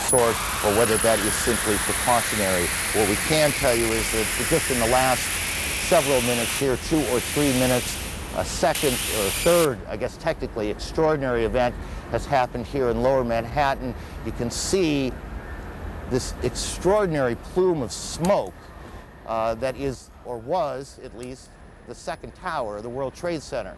sort, or whether that is simply precautionary. What we can tell you is that just in the last several minutes here, 2 or 3 minutes, a second or third, I guess technically, extraordinary event has happened here in Lower Manhattan. You can see this extraordinary plume of smoke that is, or was at least, the second tower of the World Trade Center.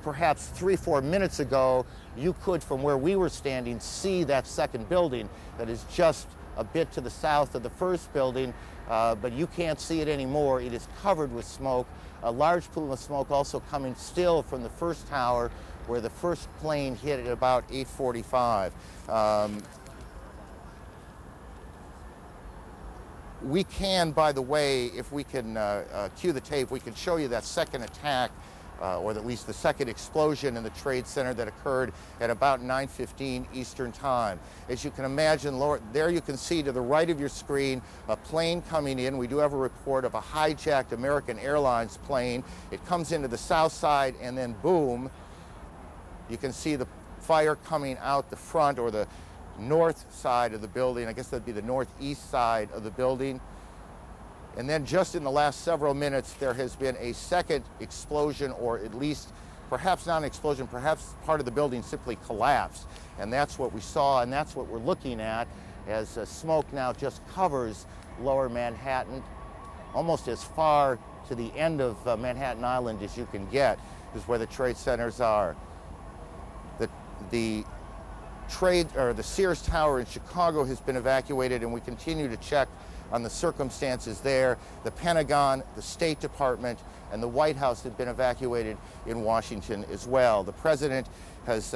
Perhaps 3-4 minutes ago, you could, from where we were standing, see that second building that is just a bit to the south of the first building, but you can't see it anymore. It is covered with smoke. A large plume of smoke also coming still from the first tower, where the first plane hit at about 8:45. We can, by the way, if we can cue the tape, we can show you that second attack, or at least the second explosion in the Trade Center that occurred at about 9:15 Eastern Time. As you can imagine, there you can see to the right of your screen a plane coming in. We do have a report of a hijacked American Airlines plane. It comes into the south side, and then boom, you can see the fire coming out the front, or the north side of the building. I guess that'd be the northeast side of the building. And then just in the last several minutes, there has been a second explosion, or at least perhaps not an explosion, perhaps part of the building simply collapsed. And that's what we saw, and that's what we're looking at as smoke now just covers Lower Manhattan, almost as far to the end of Manhattan Island as you can get, is where the trade centers are. The Sears Tower in Chicago has been evacuated, and we continue to check on the circumstances there. The Pentagon, the State Department, and the White House have been evacuated in Washington as well. The president has,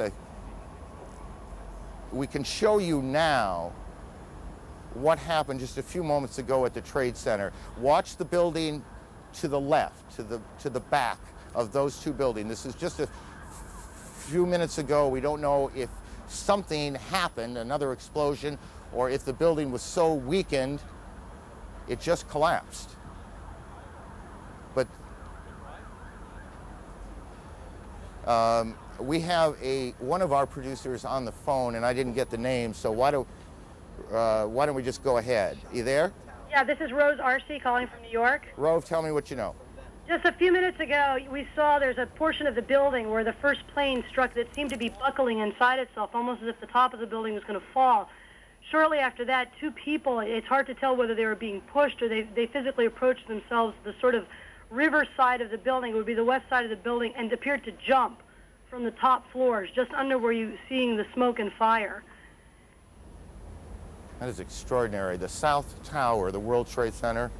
we can show you now what happened just a few moments ago at the Trade Center. Watch the building to the left, to the back of those two buildings. This is just a few minutes ago. We don't know if something happened, another explosion, or if the building was so weakened it just collapsed. But we have one of our producers on the phone, and I didn't get the name, so why don't we just go ahead? You there? Yeah, this is Rose Arcee calling from New York. Rose, tell me what you know. Just a few minutes ago, we saw there's a portion of the building where the first plane struck that seemed to be buckling inside itself, almost as if the top of the building was going to fall. Shortly after that, two people, it's hard to tell whether they were being pushed or they physically approached themselves the sort of river side of the building, it would be the west side of the building, and appeared to jump from the top floors, just under where you're seeing the smoke and fire. That is extraordinary. The South Tower, the World Trade Center,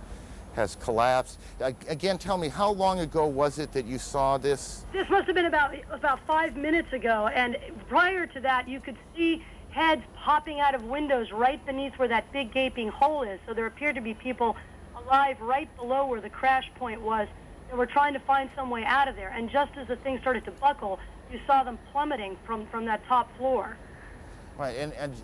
has collapsed. Again, tell me, how long ago was it that you saw this? This must have been about 5 minutes ago, and prior to that, you could see heads popping out of windows right beneath where that big gaping hole is. So there appeared to be people alive right below where the crash point was that were trying to find some way out of there. And just as the thing started to buckle, you saw them plummeting from that top floor. Right, and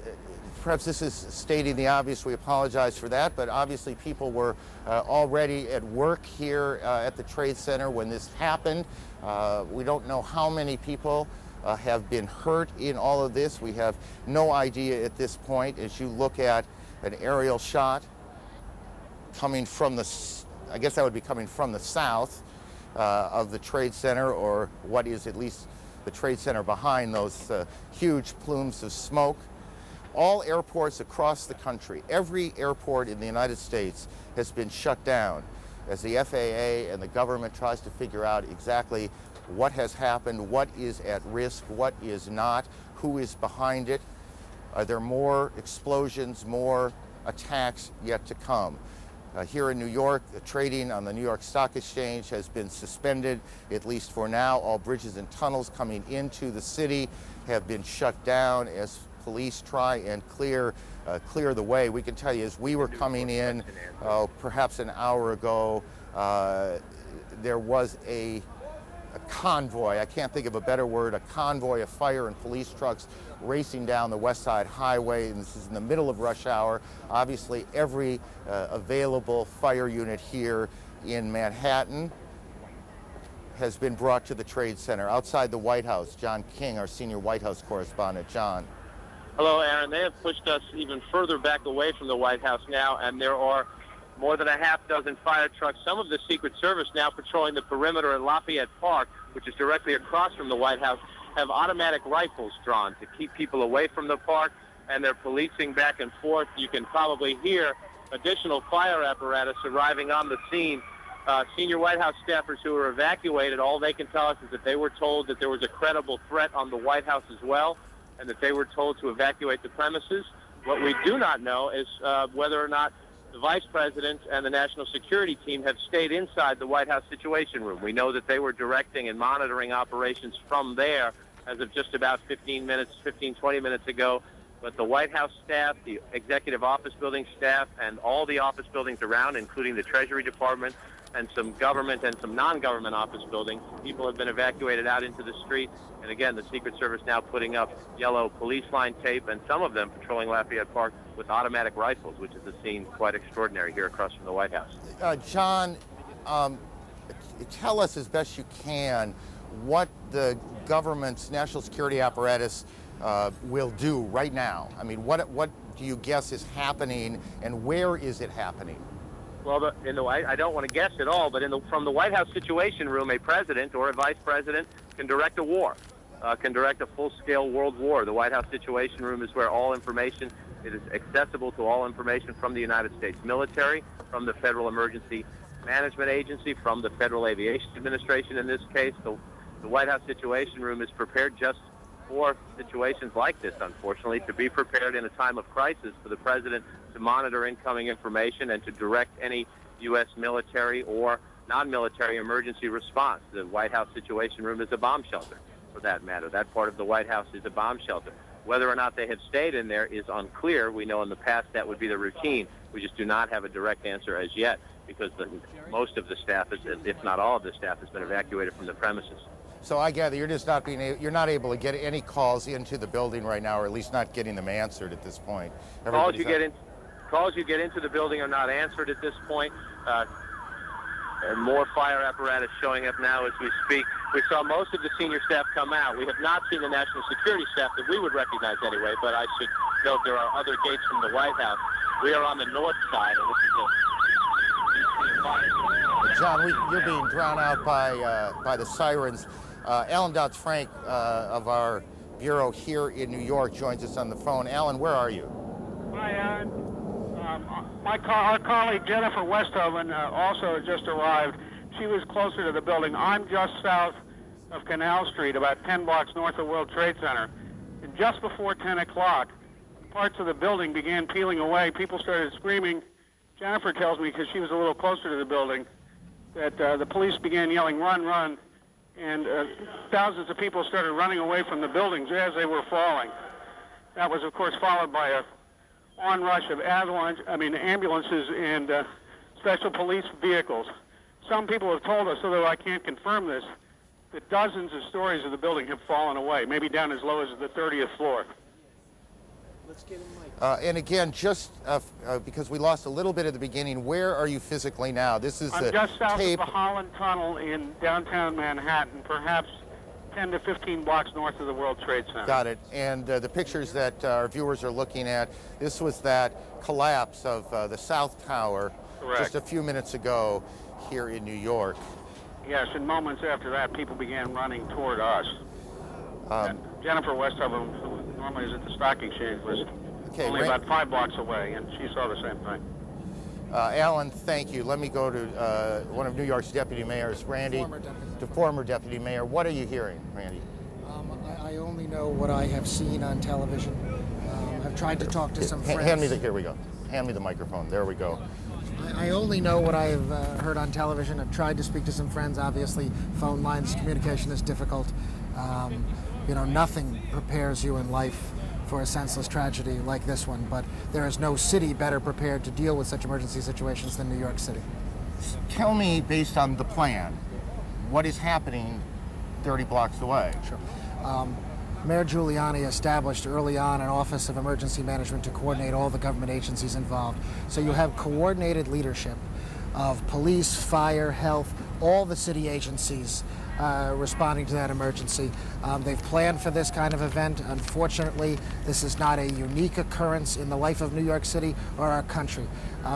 perhaps this is stating the obvious. We apologize for that, but obviously people were already at work here at the Trade Center when this happened. We don't know how many people have been hurt in all of this. We have no idea at this point. As you look at an aerial shot coming from the, I guess that would be coming from the south of the Trade Center, or what is at least the Trade Center behind those huge plumes of smoke. All airports across the country, every airport in the United States has been shut down as the FAA and the government tries to figure out exactly what has happened, what is at risk, what is not, who is behind it. Are there more explosions, more attacks yet to come? Here in New York, the trading on the New York Stock Exchange has been suspended, at least for now. All bridges and tunnels coming into the city have been shut down as police try and clear the way. We can tell you, as we were coming in perhaps an hour ago, there was a convoy, I can't think of a better word, a convoy of fire and police trucks racing down the West Side Highway, and this is in the middle of rush hour. Obviously, every available fire unit here in Manhattan has been brought to the Trade Center. Outside the White House, John King, our senior White House correspondent. John. Hello, Aaron. They have pushed us even further back away from the White House now, and there are more than a half dozen fire trucks, some of the Secret Service now patrolling the perimeter in Lafayette Park, which is directly across from the White House, have automatic rifles drawn to keep people away from the park, and they're policing back and forth. You can probably hear additional fire apparatus arriving on the scene. Senior White House staffers who were evacuated, all they can tell us is that they were told that there was a credible threat on the White House as well, and that they were told to evacuate the premises. What we do not know is whether or not the Vice President and the National Security Team have stayed inside the White House Situation Room. We know that they were directing and monitoring operations from there as of just about 20 minutes ago. But the White House staff, the Executive Office Building staff, and all the office buildings around, including the Treasury Department and some government and some non-government office buildings, people have been evacuated out into the street. And again, the Secret Service now putting up yellow police line tape, and some of them patrolling Lafayette Park with automatic rifles, which is a scene quite extraordinary here across from the White House. John, tell us as best you can what the government's national security apparatus will do right now. I mean, what do you guess is happening, and where is it happening? Well, I don't want to guess at all, but from the White House Situation Room, a president or a vice president can direct a war, can direct a full-scale world war. The White House Situation Room is where all information, it is accessible to all information from the United States military, from the Federal Emergency Management Agency, from the Federal Aviation Administration in this case. The White House Situation Room is prepared just for situations like this, unfortunately, to be prepared in a time of crisis for the president to monitor incoming information and to direct any U.S. military or non-military emergency response. The White House Situation Room is a bomb shelter, for that matter. That part of the White House is a bomb shelter. Whether or not they have stayed in there is unclear. We know in the past that would be the routine. We just do not have a direct answer as yet, because most of the staff, if not all of the staff, has been evacuated from the premises. So I gather you're just you're not able to get any calls into the building right now, or at least not getting them answered at this point. Calls you get into the building are not answered at this point. And more fire apparatus showing up now as we speak. We saw most of the senior staff come out. We have not seen the national security staff that we would recognize anyway, but I should note there are other gates from the White House. We are on the north side, and this is John, you're being drowned out by the sirens. Alan Dodds-Frank of our bureau here in New York joins us on the phone. Alan, where are you? Hi, Aaron. Our colleague Jennifer Westhoven also just arrived. She was closer to the building. I'm just south of Canal Street, about 10 blocks north of World Trade Center. And just before 10 o'clock, parts of the building began peeling away. People started screaming. Jennifer tells me, because she was a little closer to the building, that the police began yelling, "Run, run," and thousands of people started running away from the buildings as they were falling. That was, of course, followed by a onrush of ambulances and special police vehicles. Some people have told us, although I can't confirm this, that dozens of stories of the building have fallen away, maybe down as low as the 30th floor. Let's get him Mike. And again, just because we lost a little bit at the beginning, where are you physically now? This is I'm just south of the Holland Tunnel in downtown Manhattan, perhaps 10 to 15 blocks north of the World Trade Center. Got it. And the pictures that our viewers are looking at, this was that collapse of the South Tower. Correct. Just a few minutes ago here in New York. Yes, and moments after that, people began running toward us. And Jennifer Westhoven, who normally is at the stock exchange, was only about 5 blocks away, and she saw the same thing. Alan, thank you. Let me go to one of New York's deputy mayors, Randy. Former deputy mayor. What are you hearing, Randy? I only know what I have seen on television. I've tried to talk to some friends. Here we go. Hand me the microphone. There we go. I only know what I've heard on television. I've tried to speak to some friends. Obviously, phone lines, communication is difficult. Nothing prepares you in life for a senseless tragedy like this one, but there is no city better prepared to deal with such emergency situations than New York City. Tell me, based on the plan, what is happening 30 blocks away? Sure. Mayor Giuliani established early on an Office of Emergency Management to coordinate all the government agencies involved. So you have coordinated leadership of police, fire, health, all the city agencies responding to that emergency. They've planned for this kind of event. Unfortunately, this is not a unique occurrence in the life of New York City or our country.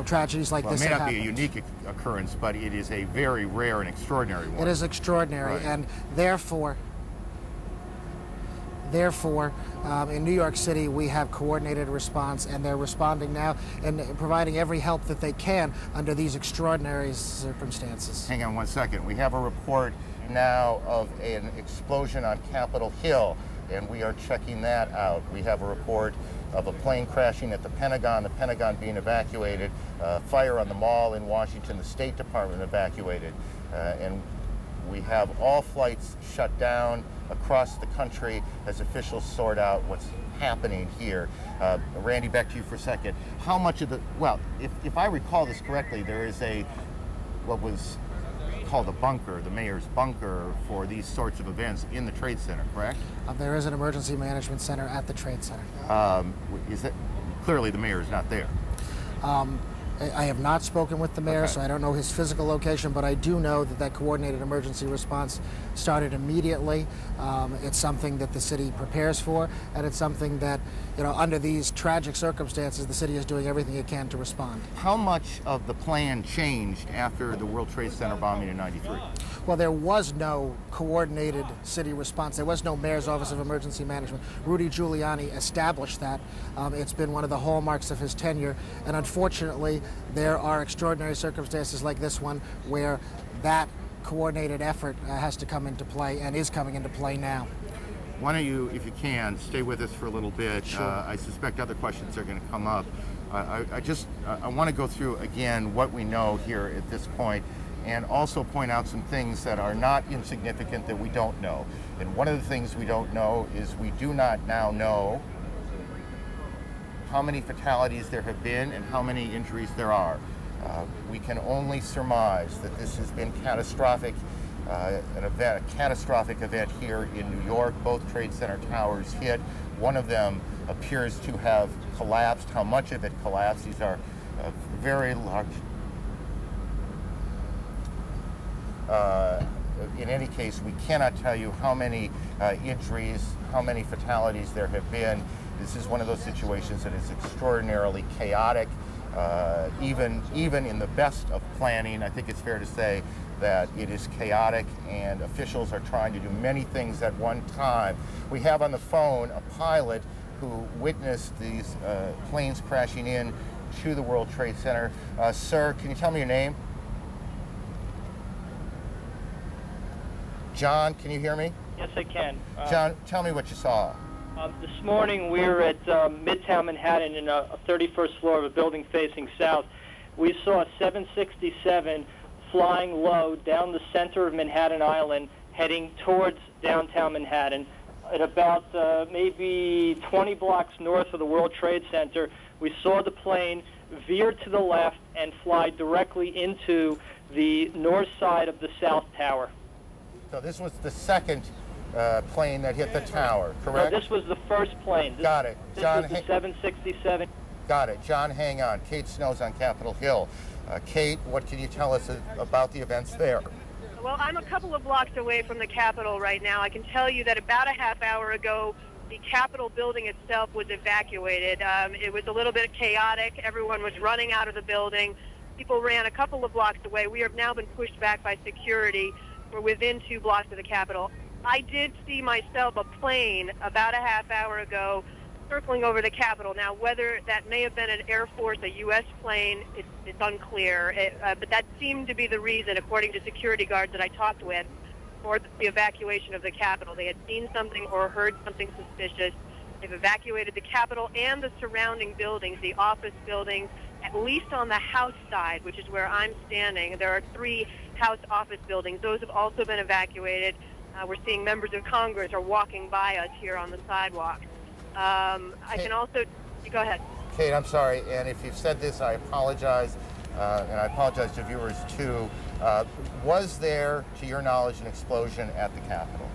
Tragedies like this have happened. It may not be a unique occurrence, but it is a very rare and extraordinary one. It is extraordinary, right. And therefore, in New York City, we have coordinated response, and they're responding now and providing every help that they can under these extraordinary circumstances. Hang on one second. We have a report now of an explosion on Capitol Hill, and we are checking that out. We have a report of a plane crashing at the Pentagon being evacuated, fire on the mall in Washington, the State Department evacuated, and we have all flights shut down across the country as officials sort out what's happening here. Randy, back to you for a second. How much of the, well, if I recall this correctly, there is what was called a bunker, the mayor's bunker, for these sorts of events in the Trade Center, correct? There is an emergency management center at the Trade Center. Clearly the mayor is not there. I have not spoken with the mayor, Okay. so I don't know his physical location, but I do know that coordinated emergency response started immediately. It's something that the city prepares for, and it's something that, under these tragic circumstances, the city is doing everything it can to respond. How much of the plan changed after the World Trade Center bombing in '93? Well, there was no coordinated city response. There was no Mayor's Office of Emergency Management. Rudy Giuliani established that. It's been one of the hallmarks of his tenure, and unfortunately, there are extraordinary circumstances like this one where that coordinated effort has to come into play and is coming into play now. Why don't you, if you can, stay with us for a little bit. Sure. I suspect other questions are going to come up. I want to go through again what we know here at this point, and also point out some things that are not insignificant that we don't know. And one of the things we don't know is we do not now know how many fatalities there have been and how many injuries there are. We can only surmise that this has been catastrophic, a catastrophic event here in New York. Both Trade Center towers hit. One of them appears to have collapsed. How much of it collapsed? These are very large. In any case, we cannot tell you how many injuries, how many fatalities there have been. This is one of those situations that is extraordinarily chaotic. Even in the best of planning, I think it's fair to say that it is chaotic, and officials are trying to do many things at one time. We have on the phone a pilot who witnessed these planes crashing in to the World Trade Center. Sir, can you tell me your name? John, can you hear me? Yes, I can. John, tell me what you saw. This morning we were at Midtown Manhattan in a 31st floor of a building facing south. We saw a 767 flying low down the center of Manhattan Island heading towards downtown Manhattan. At about maybe 20 blocks north of the World Trade Center, we saw the plane veer to the left and fly directly into the north side of the South Tower. So this was the second plane that hit the tower, correct? No, this was the first plane. Got it. John, this was the 767. Got it. John, hang on. Kate Snow's on Capitol Hill. Kate, what can you tell us about the events there? Well, I'm a couple of blocks away from the Capitol right now. I can tell you that about a half hour ago, the Capitol building itself was evacuated. It was a little bit chaotic. Everyone was running out of the building. People ran a couple of blocks away. We have now been pushed back by security. We're within 2 blocks of the Capitol. I did see myself a plane about a half hour ago circling over the Capitol. Now, whether that may have been an Air Force, a U.S. plane, it's unclear. But that seemed to be the reason, according to security guards that I talked with, for the evacuation of the Capitol. They had seen something or heard something suspicious. They've evacuated the Capitol and the surrounding buildings, the office buildings, at least on the House side, which is where I'm standing. There are 3 House office buildings. Those have also been evacuated. We're seeing members of Congress are walking by us here on the sidewalk. I can also, go ahead. Kate, I'm sorry, and if you've said this, I apologize, and I apologize to viewers too. Was there, to your knowledge, an explosion at the Capitol?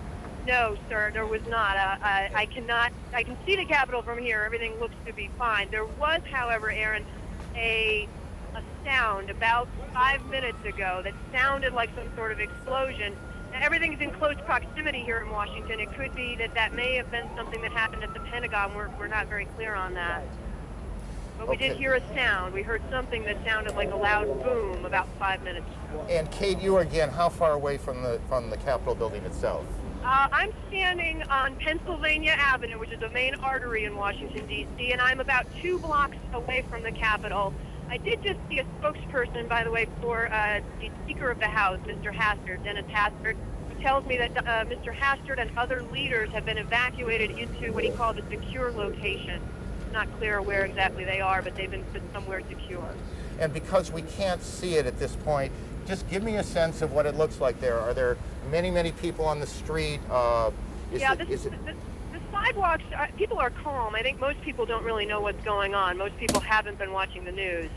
No, sir, there was not. I can see the Capitol from here. Everything looks to be fine. There was, however, Aaron, a sound about 5 minutes ago that sounded like some sort of explosion. Now, everything's in close proximity here in Washington. It could be that that may have been something that happened at the Pentagon. We're not very clear on that. But we did hear a sound. We heard something that sounded like a loud boom about 5 minutes ago. And Kate, you again, how far away from the Capitol building itself? I'm standing on Pennsylvania Avenue, which is a main artery in Washington, D.C., and I'm about 2 blocks away from the Capitol. I did just see a spokesperson, by the way, for the Speaker of the House, Mr. Hastert, Dennis Hastert, who tells me that Mr. Hastert and other leaders have been evacuated into what he called a secure location. It's not clear where exactly they are, but they've been put somewhere secure. And because we can't see it at this point, just give me a sense of what it looks like there. Are there many, many people on the street? The sidewalks, people are calm. I think most people don't really know what's going on. Most people haven't been watching the news.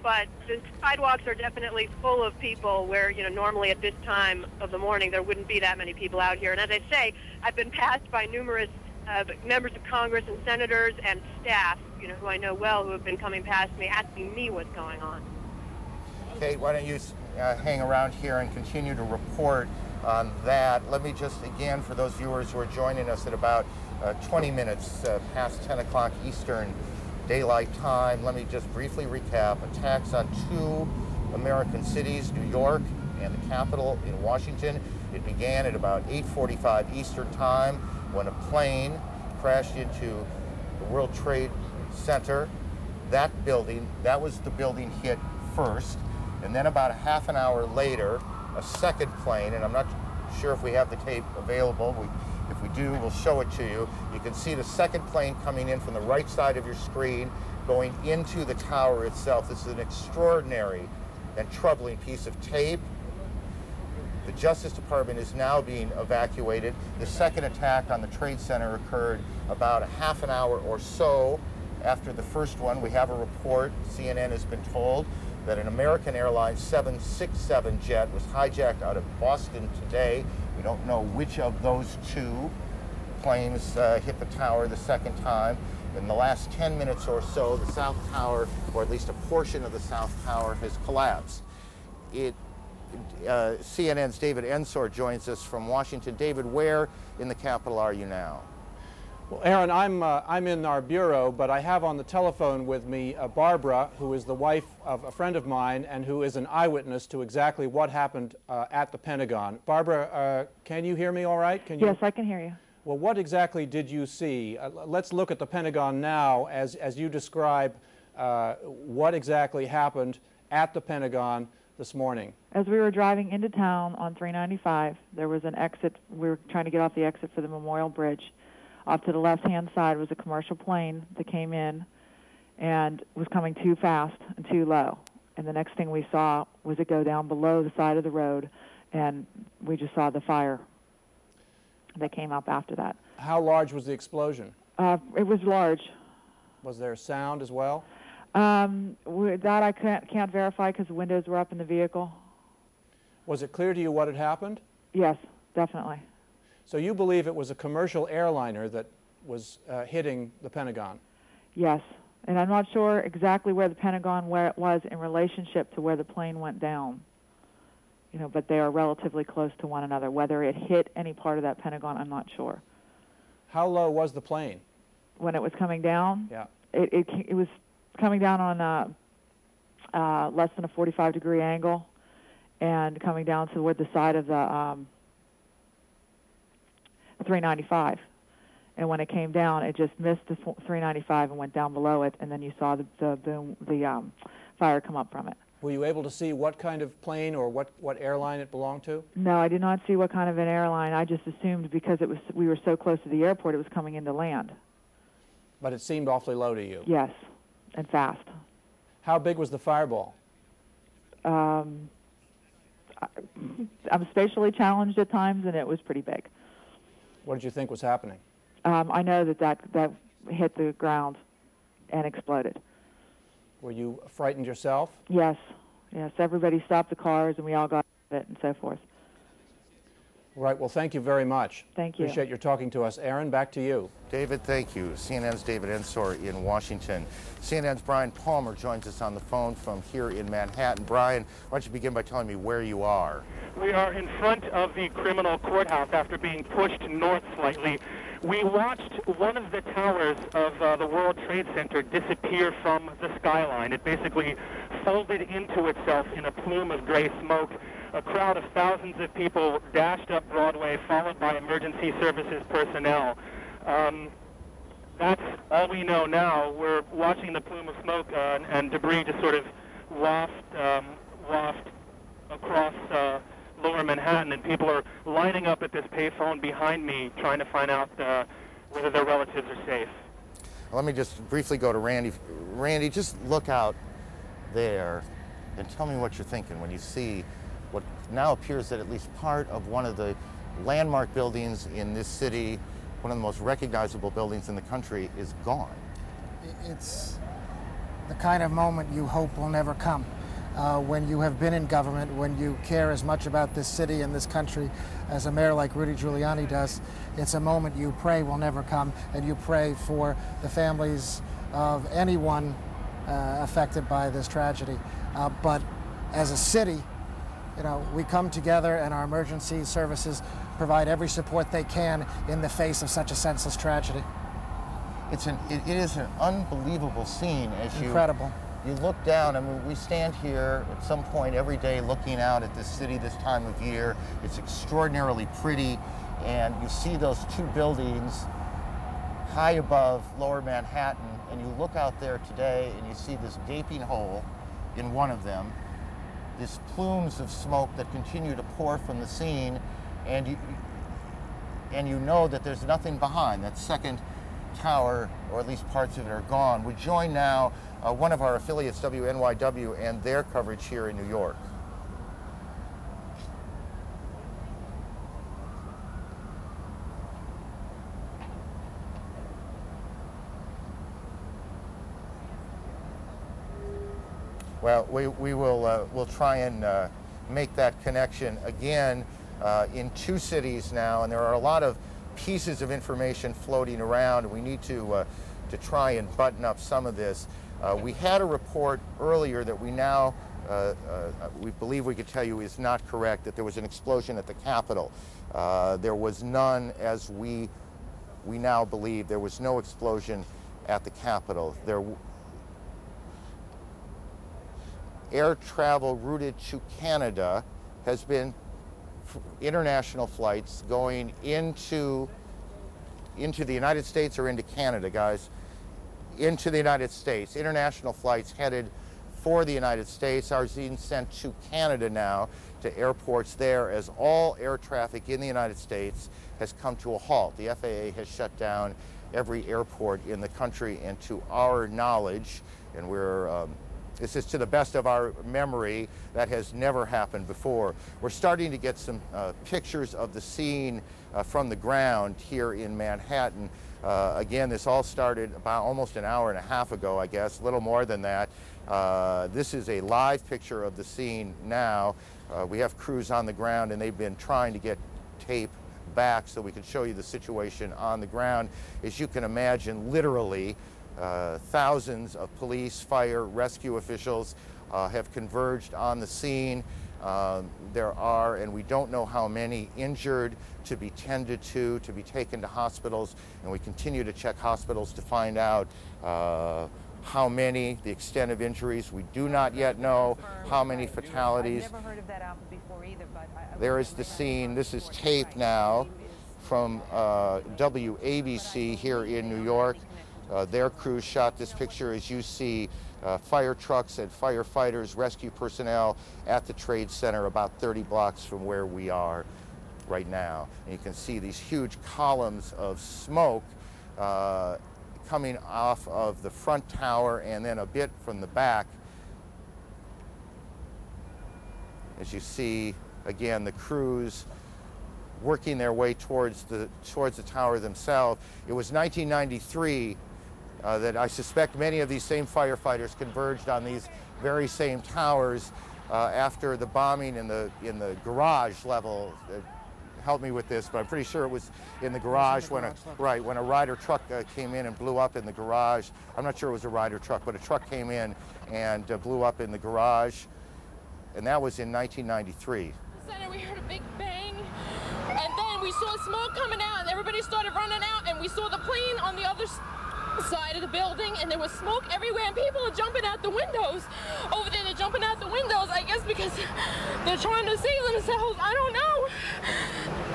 But the sidewalks are definitely full of people where, normally at this time of the morning there wouldn't be that many people out here. And as I say, I've been passed by numerous members of Congress and senators and staff, who I know well, who have been coming past me asking me what's going on. Kate, why don't you hang around here and continue to report on that. Let me just, again, for those viewers who are joining us at about 20 minutes past 10 o'clock Eastern Daylight Time, let me just briefly recap. Attacks on 2 American cities, New York and the Capitol in Washington. It began at about 8:45 Eastern Time when a plane crashed into the World Trade Center. That was the building hit first. And then about a half an hour later, a second plane, and I'm not sure if we have the tape available. If we do, we'll show it to you. You can see the second plane coming in from the right side of your screen, going into the tower itself. This is an extraordinary and troubling piece of tape. The Justice Department is now being evacuated. The second attack on the Trade Center occurred about a half an hour or so after the first one. We have a report, CNN has been told, that an American Airlines 767 jet was hijacked out of Boston today. We don't know which of those 2 planes hit the tower the second time. In the last 10 minutes or so, the South Tower, or at least a portion of the South Tower, has collapsed. CNN's David Ensor joins us from Washington. David, where in the Capitol are you now? Well, Aaron, I'm in our bureau, but I have on the telephone with me Barbara, who is the wife of a friend of mine and who is an eyewitness to exactly what happened at the Pentagon. Barbara, can you hear me all right? Yes, I can hear you. Well, what exactly did you see? Let's look at the Pentagon now as you describe what exactly happened at the Pentagon this morning. As we were driving into town on 395, there was an exit. We were trying to get off the exit for the Memorial Bridge. Off to the left-hand side was a commercial plane that came in and was coming too fast and too low. And the next thing we saw was it go down below the side of the road, and we just saw the fire that came up after that. How large was the explosion? It was large. Was there sound as well? That I can't verify because the windows were up in the vehicle. Was it clear to you what had happened? Yes, definitely. So you believe it was a commercial airliner that was hitting the Pentagon? Yes, and I'm not sure exactly where the Pentagon was in relationship to where the plane went down. But they are relatively close to one another. Whether it hit any part of that Pentagon, I'm not sure. How low was the plane? When it was coming down? Yeah. It was coming down on less than a 45-degree angle and coming down toward the side of the 395. And when it came down, it just missed the 395 and went down below it, and then you saw the boom, the fire come up from it. Were you able to see what kind of plane or what airline it belonged to? No, I did not see what kind of an airline. I just assumed because we were so close to the airport, it was coming into land. But it seemed awfully low to you? Yes, and fast. How big was the fireball? I'm spatially challenged at times, and it was pretty big. What did you think was happening? I know that hit the ground and exploded. Were you frightened yourself? Yes. Everybody stopped the cars, and we all got out of it and so forth. Right. Well, thank you very much. Thank you. Appreciate your talking to us. Aaron, back to you. David, thank you. CNN's David Ensor in Washington. CNN's Brian Palmer joins us on the phone from here in Manhattan. Brian, why don't you begin by telling me where you are? We are in front of the criminal courthouse after being pushed north slightly. We watched one of the towers of the World Trade Center disappear from the skyline. It basically folded into itself in a plume of gray smoke. A crowd of thousands of people dashed up Broadway, followed by emergency services personnel. That's all we know now. We're watching the plume of smoke and debris just sort of waft across lower Manhattan, and people are lining up at this payphone behind me trying to find out whether their relatives are safe. Let me just briefly go to Randy. Randy, just look out there and tell me what you're thinking when you see what now appears that at least part of one of the landmark buildings in this city, one of the most recognizable buildings in the country, is gone. It's the kind of moment you hope will never come. When you have been in government, when you care as much about this city and this country as a mayor like Rudy Giuliani does, it's a moment you pray will never come, and you pray for the families of anyone affected by this tragedy. But as a city, you know, we come together, and our emergency services provide every support they can in the face of such a senseless tragedy. It is an unbelievable scene as Incredible. You look down. I mean, we stand here at some point every day looking out at this city this time of year. It's extraordinarily pretty, and you see those two buildings high above lower Manhattan, and you look out there today and you see this gaping hole in one of them, these plumes of smoke that continue to pour from the scene, and you know that there's nothing behind. That second tower, or at least parts of it, are gone. We join now one of our affiliates, WNYW, and their coverage here in New York. Well, we'll try and make that connection again in two cities now, and there are a lot of pieces of information floating around. We need to try and button up some of this. We had a report earlier that we now we believe we could tell you is not correct, that there was an explosion at the Capitol. There was none, as we now believe. There was no explosion at the Capitol. Air travel routed to Canada has been international flights going into the United States or into Canada, guys. Into the United States. International flights headed for the United States are being sent to Canada now, to airports there, as all air traffic in the United States has come to a halt. The FAA has shut down every airport in the country, and to our knowledge, and this is to the best of our memory, that has never happened before. We're starting to get some pictures of the scene from the ground here in Manhattan. Again, this all started about almost an hour and a half ago, I guess, a little more than that. This is a live picture of the scene now. We have crews on the ground, and they've been trying to get tape back so we can show you the situation on the ground. As you can imagine, literally, thousands of police, fire, rescue officials have converged on the scene. There are, and we don't know how many, injured to be tended to be taken to hospitals, and we continue to check hospitals to find out how many, the extent of injuries. We do not yet know how many fatalities. I've never heard of that outfit before either, but there is the scene. This is tape now from WABC here in New York. Their crews shot this picture, as you see, fire trucks and firefighters, rescue personnel at the Trade Center about 30 blocks from where we are right now. And you can see these huge columns of smoke coming off of the front tower and then a bit from the back. As you see, again, the crews working their way towards the tower themselves. It was 1993 that I suspect many of these same firefighters converged on these very same towers after the bombing in the garage level help me with this, but I'm pretty sure it was in the garage when a Ryder truck came in and blew up in the garage. I'm not sure it was a Ryder truck, but a truck came in and blew up in the garage, and that was in 1993. Center, we heard a big bang, and then we saw smoke coming out, and everybody started running out, and we saw the plane on the other side of the building, and there was smoke everywhere, and people are jumping out the windows. Over there, they're jumping out the windows, I guess because they're trying to save themselves. I don't know.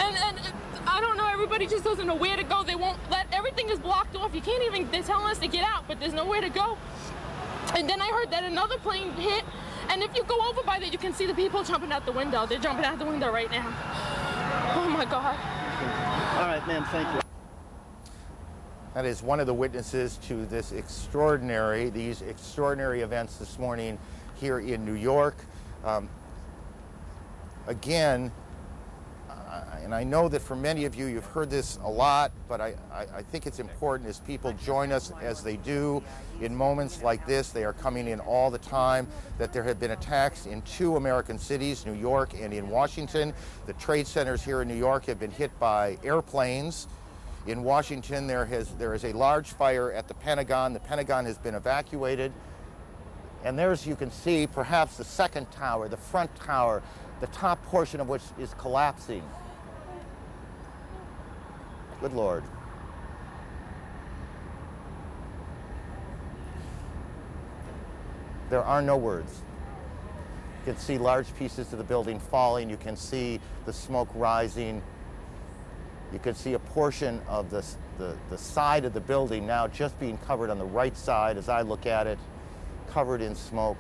And I don't know, everybody just doesn't know where to go. They won't everything is blocked off. You can't even, they're telling us to get out, but there's nowhere to go. And then I heard that another plane hit, and if you go over by there, you can see the people jumping out the window. They're jumping out the window right now. Oh my God. All right, ma'am, thank you. That is one of the witnesses to these extraordinary events this morning here in New York. Again, and I know that for many of you, you've heard this a lot, but I think it's important as people join us as they do in moments like this. They are coming in all the time, that there have been attacks in 2 American cities, New York and in Washington. The trade centers here in New York have been hit by airplanes. In Washington, there is a large fire at the Pentagon. The Pentagon has been evacuated. And there's, you can see, perhaps the second tower, the front tower, the top portion of which is collapsing. Good Lord. There are no words. You can see large pieces of the building falling. You can see the smoke rising. You can see a portion of the side of the building now just being covered on the right side as I look at it, covered in smoke.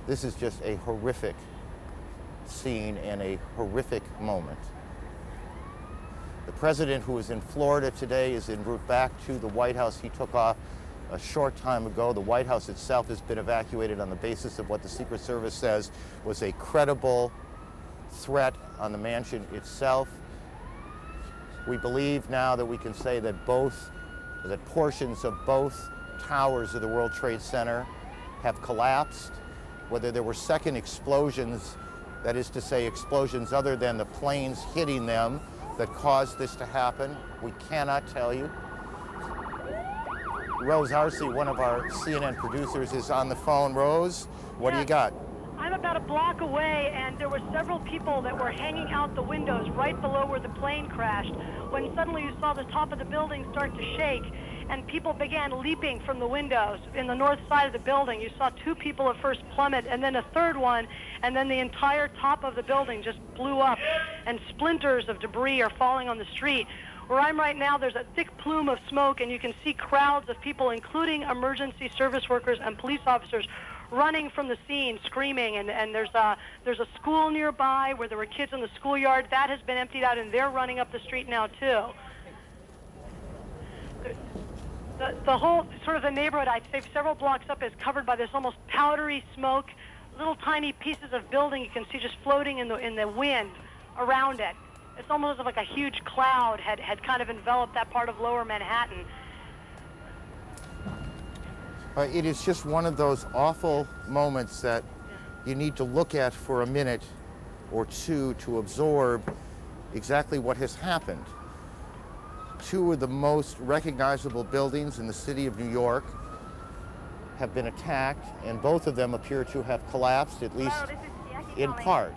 This is just a horrific scene and a horrific moment. The president, who is in Florida today, is en route back to the White House. He took off a short time ago. The White House itself has been evacuated on the basis of what the Secret Service says was a credible threat on the mansion itself. We believe now that we can say that portions of both towers of the World Trade Center have collapsed. Whether there were second explosions, that is to say explosions other than the planes hitting them, that caused this to happen, we cannot tell you. Rose Arce, one of our CNN producers, is on the phone. Rose, what do you got? I'm about a block away, and there were several people that were hanging out the windows right below where the plane crashed, when suddenly you saw the top of the building start to shake, and people began leaping from the windows in the north side of the building. You saw 2 people at first plummet, and then a third one, and then the entire top of the building just blew up, and splinters of debris are falling on the street. Where I'm right now, there's a thick plume of smoke, and you can see crowds of people, including emergency service workers and police officers, running from the scene, screaming, and there's a school nearby where there were kids in the schoolyard. That has been emptied out, and they're running up the street now, too. The whole sort of the neighborhood, I'd say several blocks up, is covered by this almost powdery smoke, little tiny pieces of building you can see just floating in the wind around it. It's almost like a huge cloud had kind of enveloped that part of lower Manhattan. It is just one of those awful moments that you need to look at for a minute or two to absorb exactly what has happened. 2 of the most recognizable buildings in the city of New York have been attacked, and both of them appear to have collapsed, at least in part.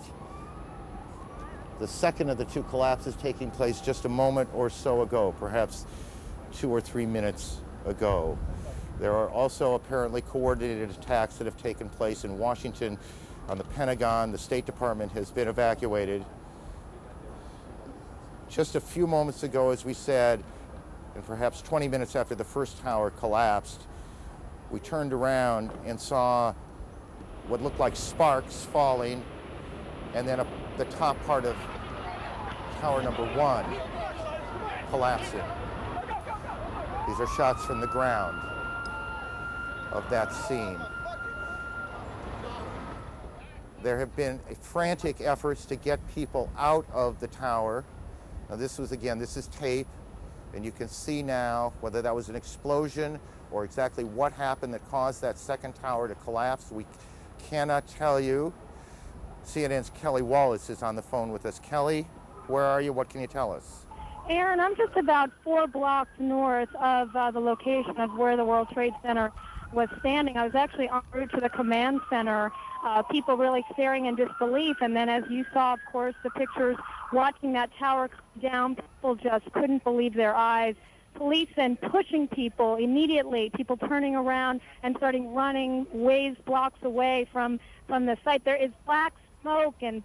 The second of the 2 collapses taking place just a moment or so ago, perhaps 2 or 3 minutes ago. There are also apparently coordinated attacks that have taken place in Washington on the Pentagon. The State Department has been evacuated. Just a few moments ago, as we said, and perhaps 20 minutes after the first tower collapsed, we turned around and saw what looked like sparks falling, and then the top part of tower number 1 collapsing. These are shots from the ground of that scene. There have been frantic efforts to get people out of the tower. Now this is tape, and you can see now whether that was an explosion or exactly what happened that caused that second tower to collapse. We cannot tell you. CNN's Kelly Wallace is on the phone with us. Kelly? Where are you? What can you tell us? Aaron, I'm just about 4 blocks north of the location of where the World Trade Center was standing. I was actually en route to the command center, people really staring in disbelief. And then as you saw, of course, the pictures watching that tower come down, people just couldn't believe their eyes. Police then pushing people immediately, people turning around and starting running ways blocks away from the site. There is black smoke and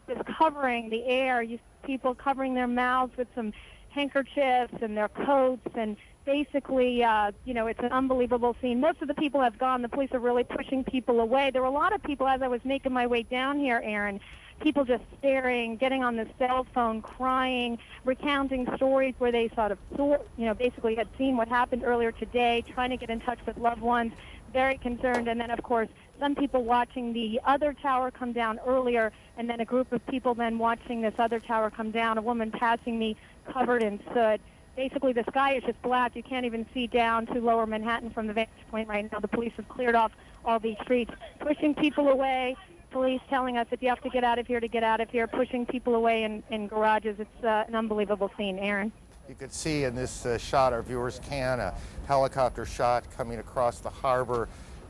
is covering the air. You see people covering their mouths with some handkerchiefs and their coats, and basically, it's an unbelievable scene. Most of the people have gone. The police are really pushing people away. There were a lot of people as I was making my way down here, Aaron, people just staring, getting on the cell phone, crying, recounting stories where they sort of, basically had seen what happened earlier today, trying to get in touch with loved ones, very concerned. And then, of course, some people watching the other tower come down earlier, and then a group of people then watching this other tower come down, a woman passing me covered in soot. Basically, the sky is just black. You can't even see down to lower Manhattan from the vantage point right now. The police have cleared off all these streets, pushing people away. Police telling us that you have to get out of here, pushing people away in garages. It's an unbelievable scene, Aaron. You can see in this shot, our viewers can, a helicopter shot coming across the harbor,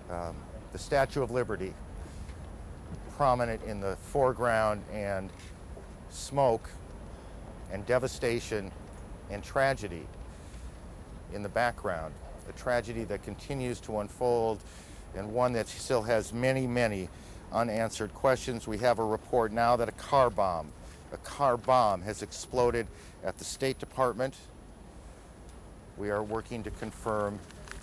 the Statue of Liberty prominent in the foreground, and smoke and devastation and tragedy in the background. A tragedy that continues to unfold, and one that still has many, many unanswered questions. We have a report now that a car bomb has exploded at the State Department. We are working to confirm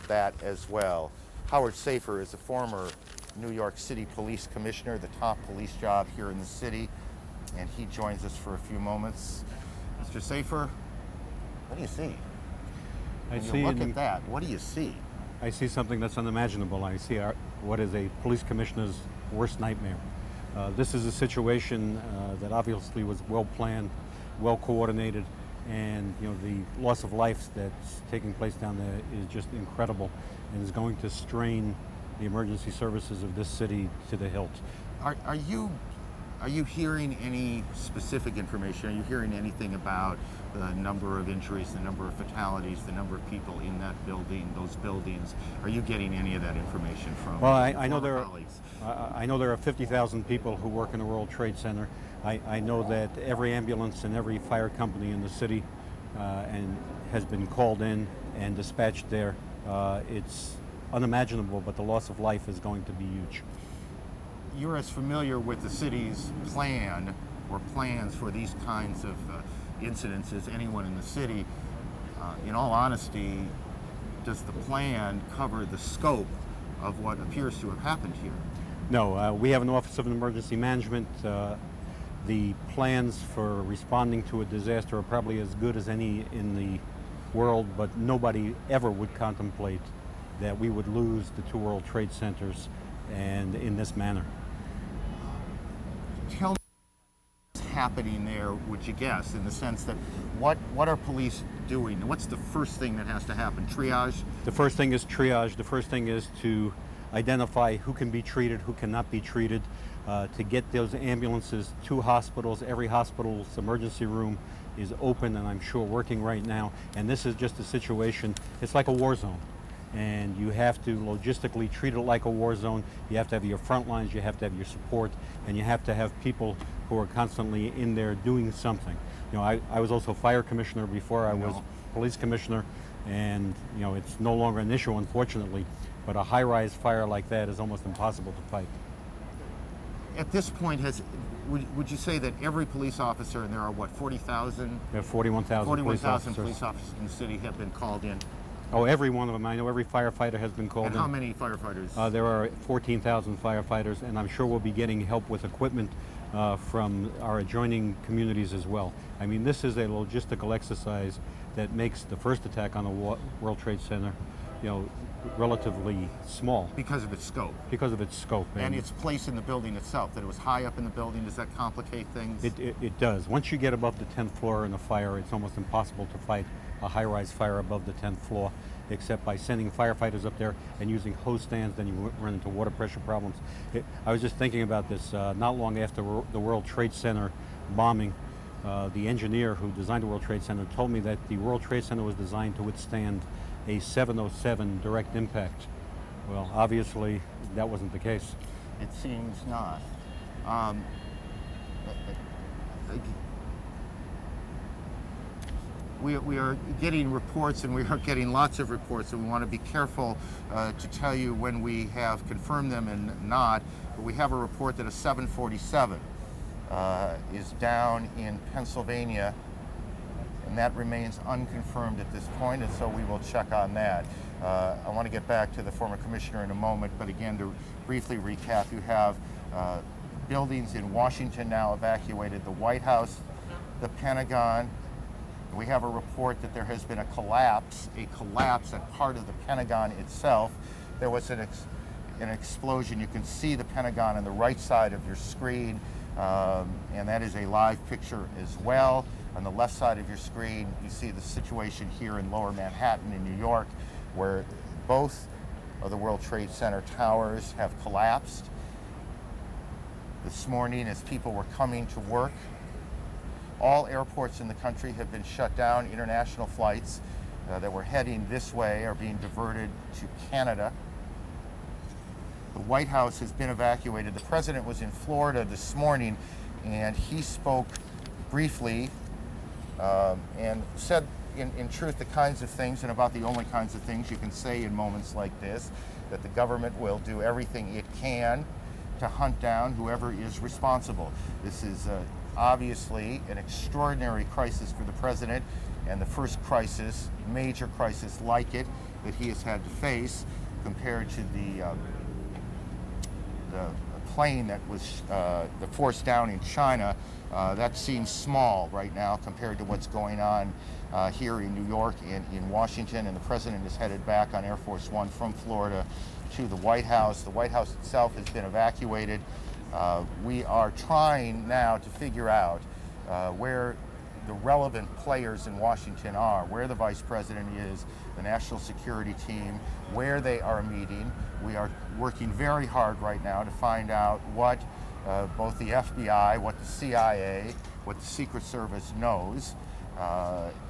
that as well. Howard Safer is a former New York City Police Commissioner, the top police job here in the city, and he joins us for a few moments. Mr. Safer, what do you see? Look at that. What do you see? I see something that's unimaginable. I see what is a police commissioner's worst nightmare. This is a situation that obviously was well planned, well coordinated, and the loss of life that's taking place down there is just incredible, and is going to strain the emergency services of this city to the hilt. Are you hearing any specific information? Are you hearing anything about the number of injuries, the number of fatalities, the number of people in that building, those buildings? Are you getting any of that information from I know colleagues? I know there are 50,000 people who work in the World Trade Center. I know that every ambulance and every fire company in the city and has been called in and dispatched there. It's unimaginable, but the loss of life is going to be huge. You're as familiar with the city's plan or plans for these kinds of incidents as anyone in the city. In all honesty, does the plan cover the scope of what appears to have happened here? No, we have an Office of Emergency Management. The plans for responding to a disaster are probably as good as any in the world, but nobody ever would contemplate that we would lose the 2 World Trade Centers and in this manner. Tell me what's happening there, would you guess, in the sense that what are police doing? What's the first thing that has to happen? Triage? The first thing is triage. The first thing is to identify who can be treated, who cannot be treated, to get those ambulances to hospitals. Every hospital's emergency room is open and I'm sure working right now. And this is just a situation, it's like a war zone. And you have to logistically treat it like a war zone. You have to have your front lines, you have to have your support, and you have to have people who are constantly in there doing something. I was also fire commissioner before I was police commissioner, and it's no longer an issue, unfortunately, but a high-rise fire like that is almost impossible to fight. At this point, would you say that every police officer, and there are what, 40,000? There are 41,000 police officers in the city have been called in? Oh, every one of them. I know every firefighter has been called in. And how many firefighters? There are 14,000 firefighters, and I'm sure we'll be getting help with equipment from our adjoining communities as well. I mean, this is a logistical exercise that makes the first attack on the World Trade Center, relatively small. Because of its scope. Because of its scope. And its place in the building itself, that it was high up in the building. Does that complicate things? It does. Once you get above the 10th floor in a fire, it's almost impossible to fight a high-rise fire above the 10th floor, except by sending firefighters up there and using hose stands. Then you run into water pressure problems. I was just thinking about this not long after the World Trade Center bombing. The engineer who designed the World Trade Center told me that the World Trade Center was designed to withstand a 707 direct impact. Well, obviously, that wasn't the case. It seems not. We are getting reports, and we are getting lots of reports, and we want to be careful to tell you when we have confirmed them and not. But we have a report that a 747 is down in Pennsylvania, and that remains unconfirmed at this point, and so we will check on that. I want to get back to the former commissioner in a moment, but again, to briefly recap, you have buildings in Washington now evacuated, the White House, the Pentagon. We have a report that there has been a collapse at part of the Pentagon itself. There was an explosion. You can see the Pentagon on the right side of your screen, and that is a live picture as well. On the left side of your screen, you see the situation here in Lower Manhattan in New York, where both of the World Trade Center towers have collapsed. This morning, as people were coming to work, all airports in the country have been shut down. International flights that were heading this way are being diverted to Canada. The White House has been evacuated. The president was in Florida this morning, and he spoke briefly and said, in truth, the kinds of things, and about the only kinds of things you can say in moments like this, that the government will do everything it can to hunt down whoever is responsible. This is obviously an extraordinary crisis for the president, and the first crisis, major crisis like it, that he has had to face, compared to the plane that was forced down in China. That seems small right now compared to what's going on here in New York and in Washington, and the president is headed back on Air Force One from Florida to the White House. The White House itself has been evacuated. We are trying now to figure out where the relevant players in Washington are, where the vice president is, the national security team, where they are meeting. We are working very hard right now to find out what both the FBI, what the CIA, what the Secret Service knows.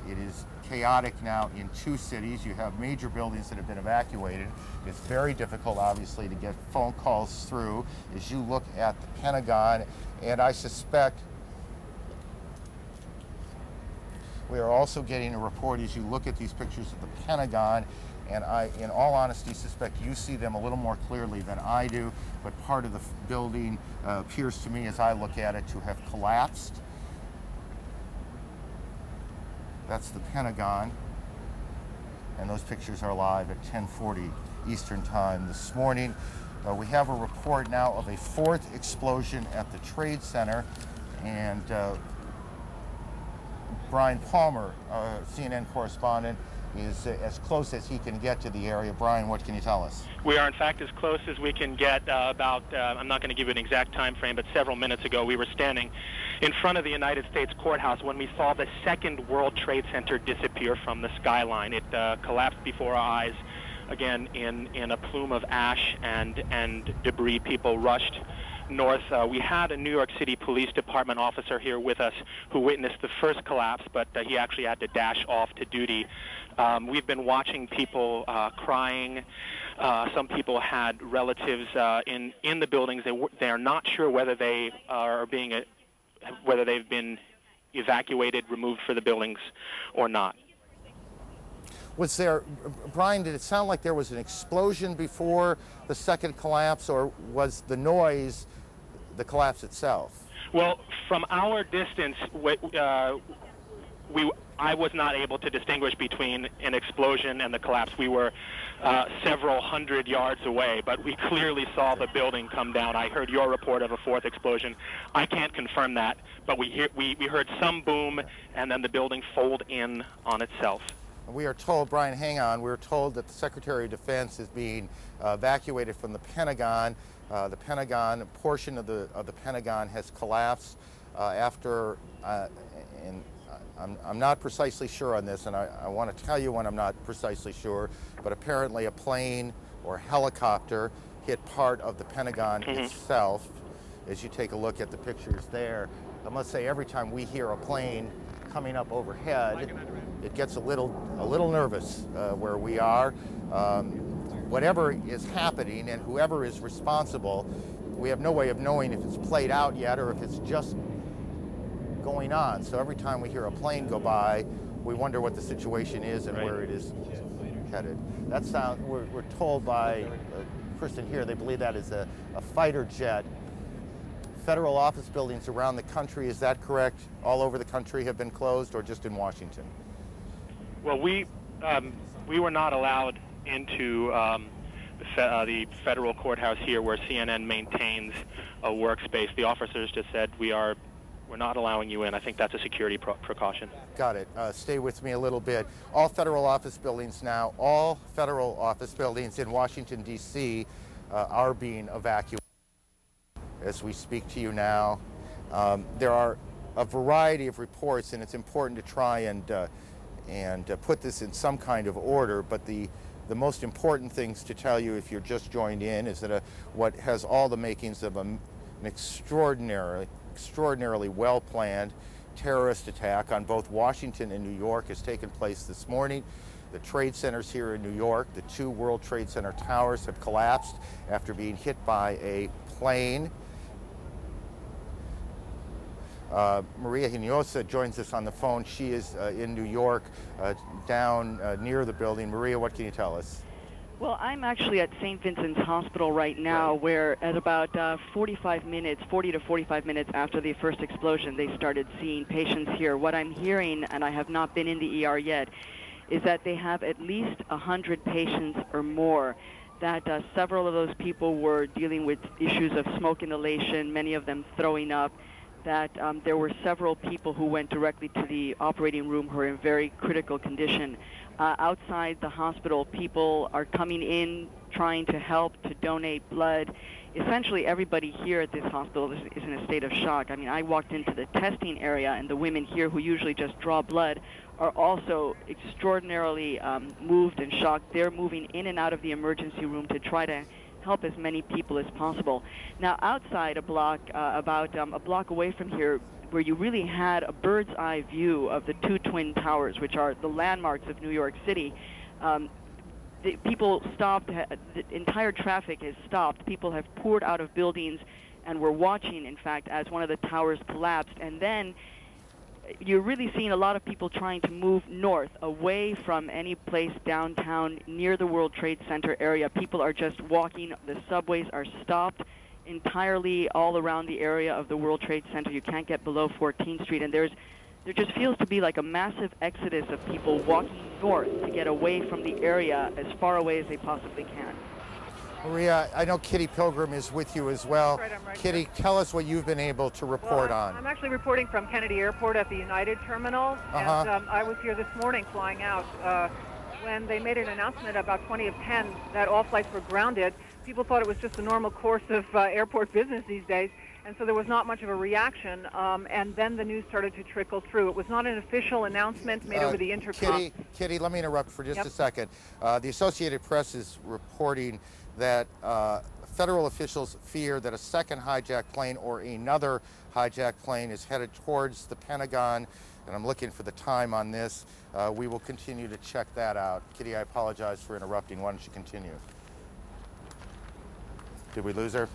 It is chaotic now in two cities. You have major buildings that have been evacuated. It's very difficult, obviously, to get phone calls through as you look at the Pentagon, and I suspect we are also getting a report as you look at these pictures of the Pentagon, and I, in all honesty, suspect you see them a little more clearly than I do, but part of the building appears to me, as I look at it, to have collapsed. That's the Pentagon, and those pictures are live at 10:40 Eastern Time this morning. We have a report now of a fourth explosion at the Trade Center, and Brian Palmer, CNN correspondent, is as close as he can get to the area. Brian, what can you tell us? We are, in fact, as close as we can get. I'm not going to give you an exact time frame, but several minutes ago we were standing in front of the United States courthouse when we saw the second World Trade Center disappear from the skyline. It collapsed before our eyes, again, in a plume of ash and debris. People rushed north. We had a New York City Police Department officer here with us who witnessed the first collapse, but he actually had to dash off to duty. We've been watching people crying. Some people had relatives in the buildings. They are not sure whether they are whether they've been evacuated, removed for the buildings, or not. Was there, Brian, did it sound like there was an explosion before the second collapse, or was the noise the collapse itself? Well, from our distance, I was not able to distinguish between an explosion and the collapse. We were several hundred yards away, but we clearly saw the building come down. I heard your report of a fourth explosion. I can't confirm that, but we heard some boom, and then the building fold in on itself. We are told, Brian, hang on, we're told that the Secretary of Defense is being evacuated from the Pentagon. The Pentagon, a portion of the Pentagon has collapsed after, and I'm not precisely sure on this, and I want to tell you when I'm not precisely sure, but apparently a plane or helicopter hit part of the Pentagon itself. As you take a look at the pictures there, I must say, every time we hear a plane coming up overhead, it gets a little nervous where we are. Whatever is happening and whoever is responsible, we have no way of knowing if it's played out yet or if it's just going on. So every time we hear a plane go by, we wonder what the situation is and where it is headed. That sound, we're told by a person here, they believe that is a fighter jet. Federal office buildings around the country, is that correct? All over the country have been closed, or just in Washington? Well, we were not allowed into the federal courthouse here, where CNN maintains a workspace. The officers just said we're not allowing you in. I think that's a security precaution. Got it. Stay with me a little bit. All federal office buildings now, all federal office buildings in Washington, D.C. Are being evacuated as we speak to you now. There are a variety of reports, and it's important to try and put this in some kind of order, but the most important things to tell you if you're just joined in is that what has all the makings of an extraordinarily well-planned terrorist attack on both Washington and New York has taken place this morning. The trade centers here in New York, the 2 World Trade Center towers have collapsed after being hit by a plane. Maria Hinojosa joins us on the phone. She is in New York, down near the building. Maria, what can you tell us? Well, I'm actually at St. Vincent's Hospital right now, where at about 40 to 45 minutes after the first explosion, they started seeing patients here. What I'm hearing, and I have not been in the ER yet, is that they have at least 100 patients or more, that several of those people were dealing with issues of smoke inhalation, many of them throwing up, that there were several people who went directly to the operating room who are in very critical condition. Outside the hospital, people are coming in trying to help, to donate blood. Essentially, everybody here at this hospital is in a state of shock. I mean, I walked into the testing area, and the women here who usually just draw blood are also extraordinarily moved and shocked. They're moving in and out of the emergency room to try to help as many people as possible. Now, outside a block, about a block away from here, where you really had a bird's eye view of the 2 twin towers, which are the landmarks of New York City, the people stopped, the entire traffic has stopped. People have poured out of buildings and were watching, in fact, as one of the towers collapsed. And then you're really seeing a lot of people trying to move north, away from any place downtown near the World Trade Center area. People are just walking. The subways are stopped entirely all around the area of the World Trade Center. You can't get below 14th Street, and there just feels to be like a massive exodus of people walking north to get away from the area as far away as they possibly can. Maria, I know Kitty Pilgrim is with you as well. That's right, I'm right Kitty, here. tell us what you've been able to report on. I'm actually reporting from Kennedy Airport at the United Terminal, and I was here this morning flying out. When they made an announcement about 20 of 10 that all flights were grounded, people thought it was just the normal course of airport business these days, and so there was not much of a reaction, and then the news started to trickle through. It was not an official announcement made over the intercom. Kitty, let me interrupt for just a second. The Associated Press is reporting that federal officials fear that a second hijacked plane or another hijacked plane is headed towards the Pentagon, and I'm looking for the time on this. We will continue to check that out. Kitty, I apologize for interrupting. Why don't you continue? Did we lose her?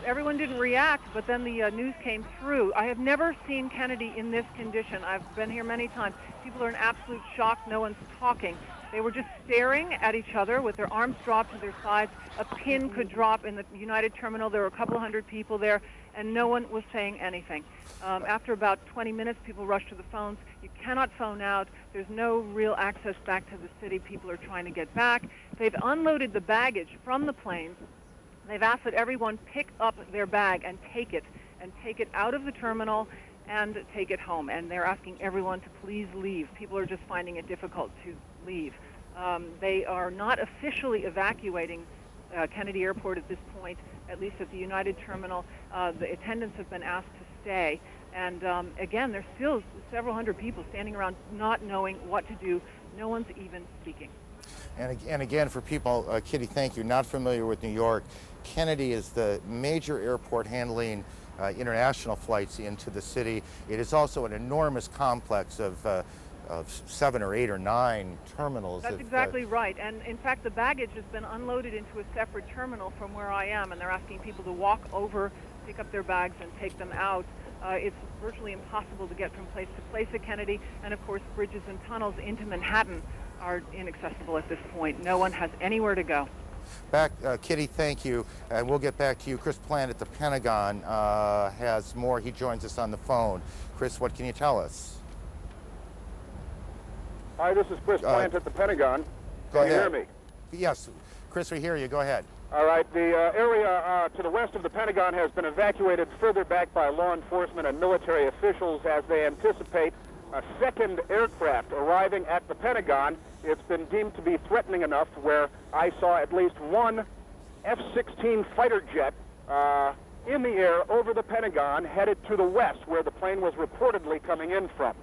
Everyone didn't react, but then the news came through. I have never seen Kennedy in this condition. I've been here many times. People are in absolute shock. No one's talking. They were just staring at each other with their arms dropped to their sides. A pin could drop in the United Terminal. There were a couple hundred people there, and no one was saying anything. After about 20 minutes, people rushed to the phones. You cannot phone out. There's no real access back to the city. People are trying to get back. They've unloaded the baggage from the planes. They've asked that everyone pick up their bag and take it out of the terminal and take it home. And they're asking everyone to please leave. People are just finding it difficult to leave. They are not officially evacuating Kennedy Airport at this point, at least at the United Terminal. The attendants have been asked to stay. And again, there's still several hundred people standing around not knowing what to do. No one's even speaking. And again, for people, Kitty, thank you, not familiar with New York, Kennedy is the major airport handling international flights into the city. It is also an enormous complex of 7 or 8 or 9 terminals. That's exactly right. And in fact, the baggage has been unloaded into a separate terminal from where I am, and they're asking people to walk over, pick up their bags, and take them out. It's virtually impossible to get from place to place at Kennedy, and of course, bridges and tunnels into Manhattan are inaccessible at this point. No one has anywhere to go. Kitty, thank you. And we'll get back to you. Chris Plant at the Pentagon has more. He joins us on the phone. Chris, what can you tell us? Hi, this is Chris Plant at the Pentagon. Can you hear me? Yes. Chris, we hear you. Go ahead. All right. The area to the west of the Pentagon has been evacuated further back by law enforcement and military officials as they anticipate a second aircraft arriving at the Pentagon. It's been deemed to be threatening enough where I saw at least one F-16 fighter jet in the air over the Pentagon headed to the west where the plane was reportedly coming in from.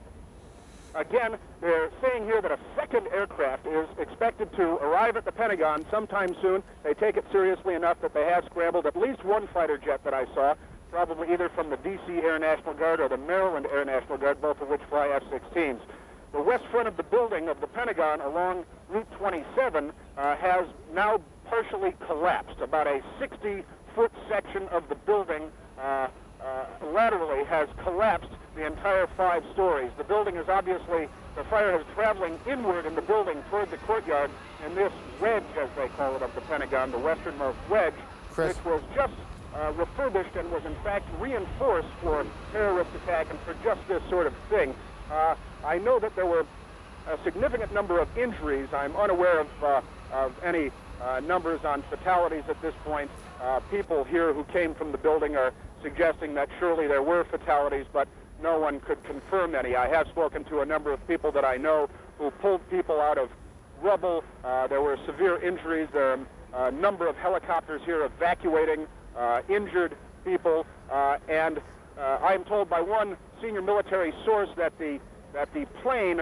Again, they're saying here that a second aircraft is expected to arrive at the Pentagon sometime soon. They take it seriously enough that they have scrambled at least one fighter jet that I saw, probably either from the D.C. Air National Guard or the Maryland Air National Guard, both of which fly F-16s. The west front of the building of the Pentagon along Route 27 has now partially collapsed. About a 60-foot section of the building laterally has collapsed the entire 5 stories. The building is obviously, the fire is traveling inward in the building toward the courtyard, and this wedge, as they call it, of the Pentagon, the westernmost wedge, Chris, which was just refurbished and was in fact reinforced for terrorist attack and for just this sort of thing. I know that there were a significant number of injuries. I'm unaware of any numbers on fatalities at this point. People here who came from the building are suggesting that surely there were fatalities, but no one could confirm any. I have spoken to a number of people that I know who pulled people out of rubble. There were severe injuries. There are a number of helicopters here evacuating injured people, and I am told by one senior military source that the plane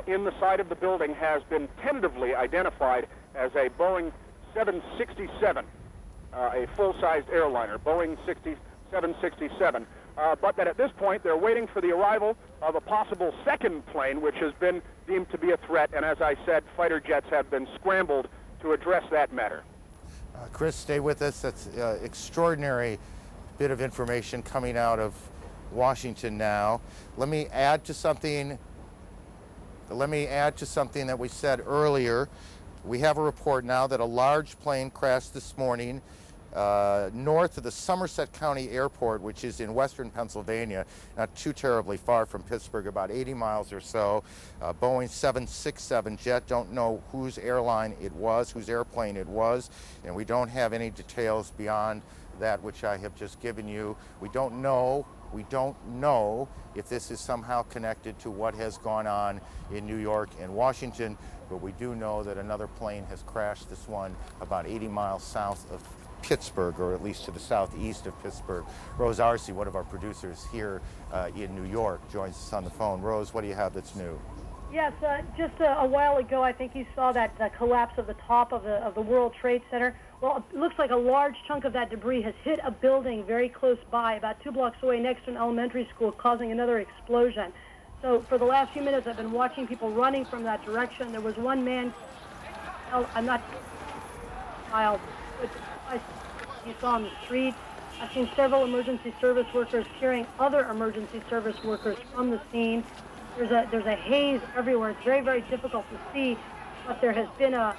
in the side of the building has been tentatively identified as a Boeing 767, a full-sized airliner, Boeing 767. But that at this point they're waiting for the arrival of a possible second plane, which has been deemed to be a threat, and as I said, fighter jets have been scrambled to address that matter. Chris, stay with us. That's extraordinary bit of information coming out of Washington now. Let me add to something that we said earlier. We have a report now that a large plane crashed this morning north of the Somerset County Airport, which is in western Pennsylvania, not too terribly far from Pittsburgh, about 80 miles or so. Boeing 767 jet, don't know whose airline it was, whose airplane it was, and we don't have any details beyond that which I have just given you. We don't know if this is somehow connected to what has gone on in New York and Washington, but we do know that another plane has crashed, this one about 80 miles south of Pittsburgh, or at least to the southeast of Pittsburgh. Rose Arce, one of our producers here in New York, joins us on the phone. Rose, what do you have that's new? Yes, just a while ago, I think you saw that collapse of the top of the World Trade Center. Well, it looks like a large chunk of that debris has hit a building very close by, about 2 blocks away, next to an elementary school, causing another explosion. So for the last few minutes, I've been watching people running from that direction. There was one man, I'm not child, but you saw on the street. I've seen several emergency service workers carrying other emergency service workers from the scene. There's a haze everywhere. It's very, very difficult to see, but there has been the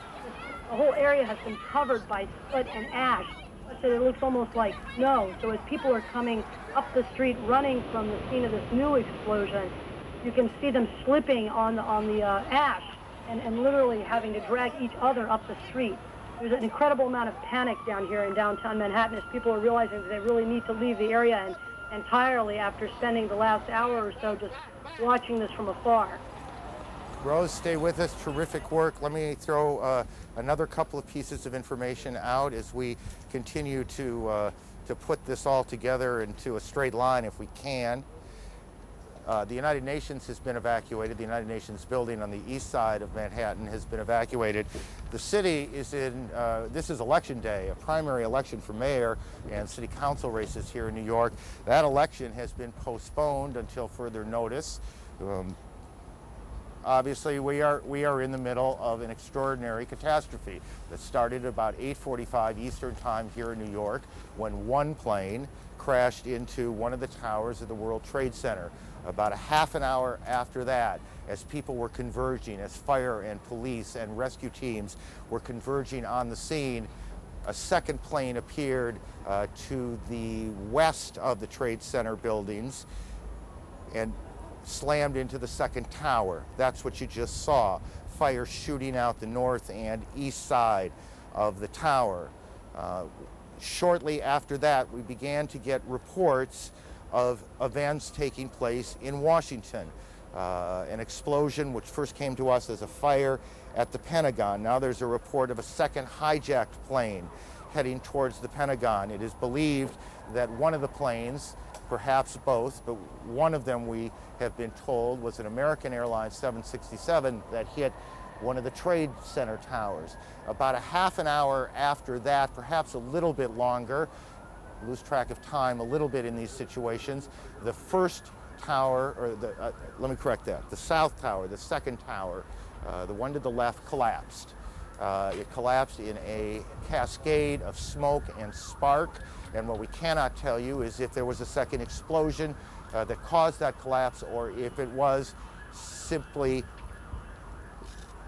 whole area has been covered by soot and ash, such that it looks almost like snow. So as people are coming up the street running from the scene of this new explosion, you can see them slipping on the ash and literally having to drag each other up the street. There's an incredible amount of panic down here in downtown Manhattan as people are realizing that they really need to leave the area entirely after spending the last hour or so just watching this from afar. Rose, stay with us. Terrific work. Let me throw another couple of pieces of information out as we continue to put this all together into a straight line if we can. The United Nations has been evacuated. The United Nations building on the east side of Manhattan has been evacuated. The city is in, this is election day, a primary election for mayor and city council races here in New York. That election has been postponed until further notice. Obviously, we are in the middle of an extraordinary catastrophe that started about 8:45 Eastern Time here in New York when one plane crashed into one of the towers of the World Trade Center. About a half an hour after that, as people were converging, as fire and police and rescue teams were converging on the scene, a second plane appeared to the west of the Trade Center buildings and slammed into the second tower. That's what you just saw, fire shooting out the north and east side of the tower. Shortly after that, we began to get reports of events taking place in Washington. An explosion which first came to us as a fire at the Pentagon. Now there's a report of a second hijacked plane heading towards the Pentagon. It is believed that one of the planes, perhaps both, but one of them we have been told was an American Airlines 767 that hit one of the Trade Center towers. About a half an hour after that, perhaps a little bit longer, lose track of time a little bit in these situations, the first tower, or let me correct that, the south tower, the second tower, the one to the left, collapsed. It collapsed in a cascade of smoke and spark, and what we cannot tell you is if there was a second explosion that caused that collapse or if it was simply,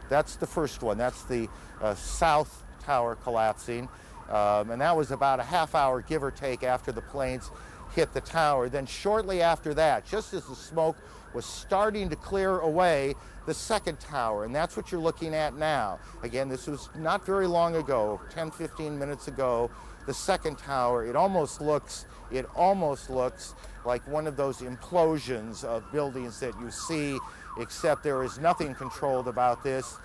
that's the first one, that's the south tower collapsing, and that was about a half hour, give or take, after the planes hit the tower. Then shortly after that, just as the smoke was starting to clear away, the second tower, and that's what you're looking at now. Again, this was not very long ago, 10, 15 minutes ago. The second tower, it almost looks like one of those implosions of buildings that you see, except there is nothing controlled about this.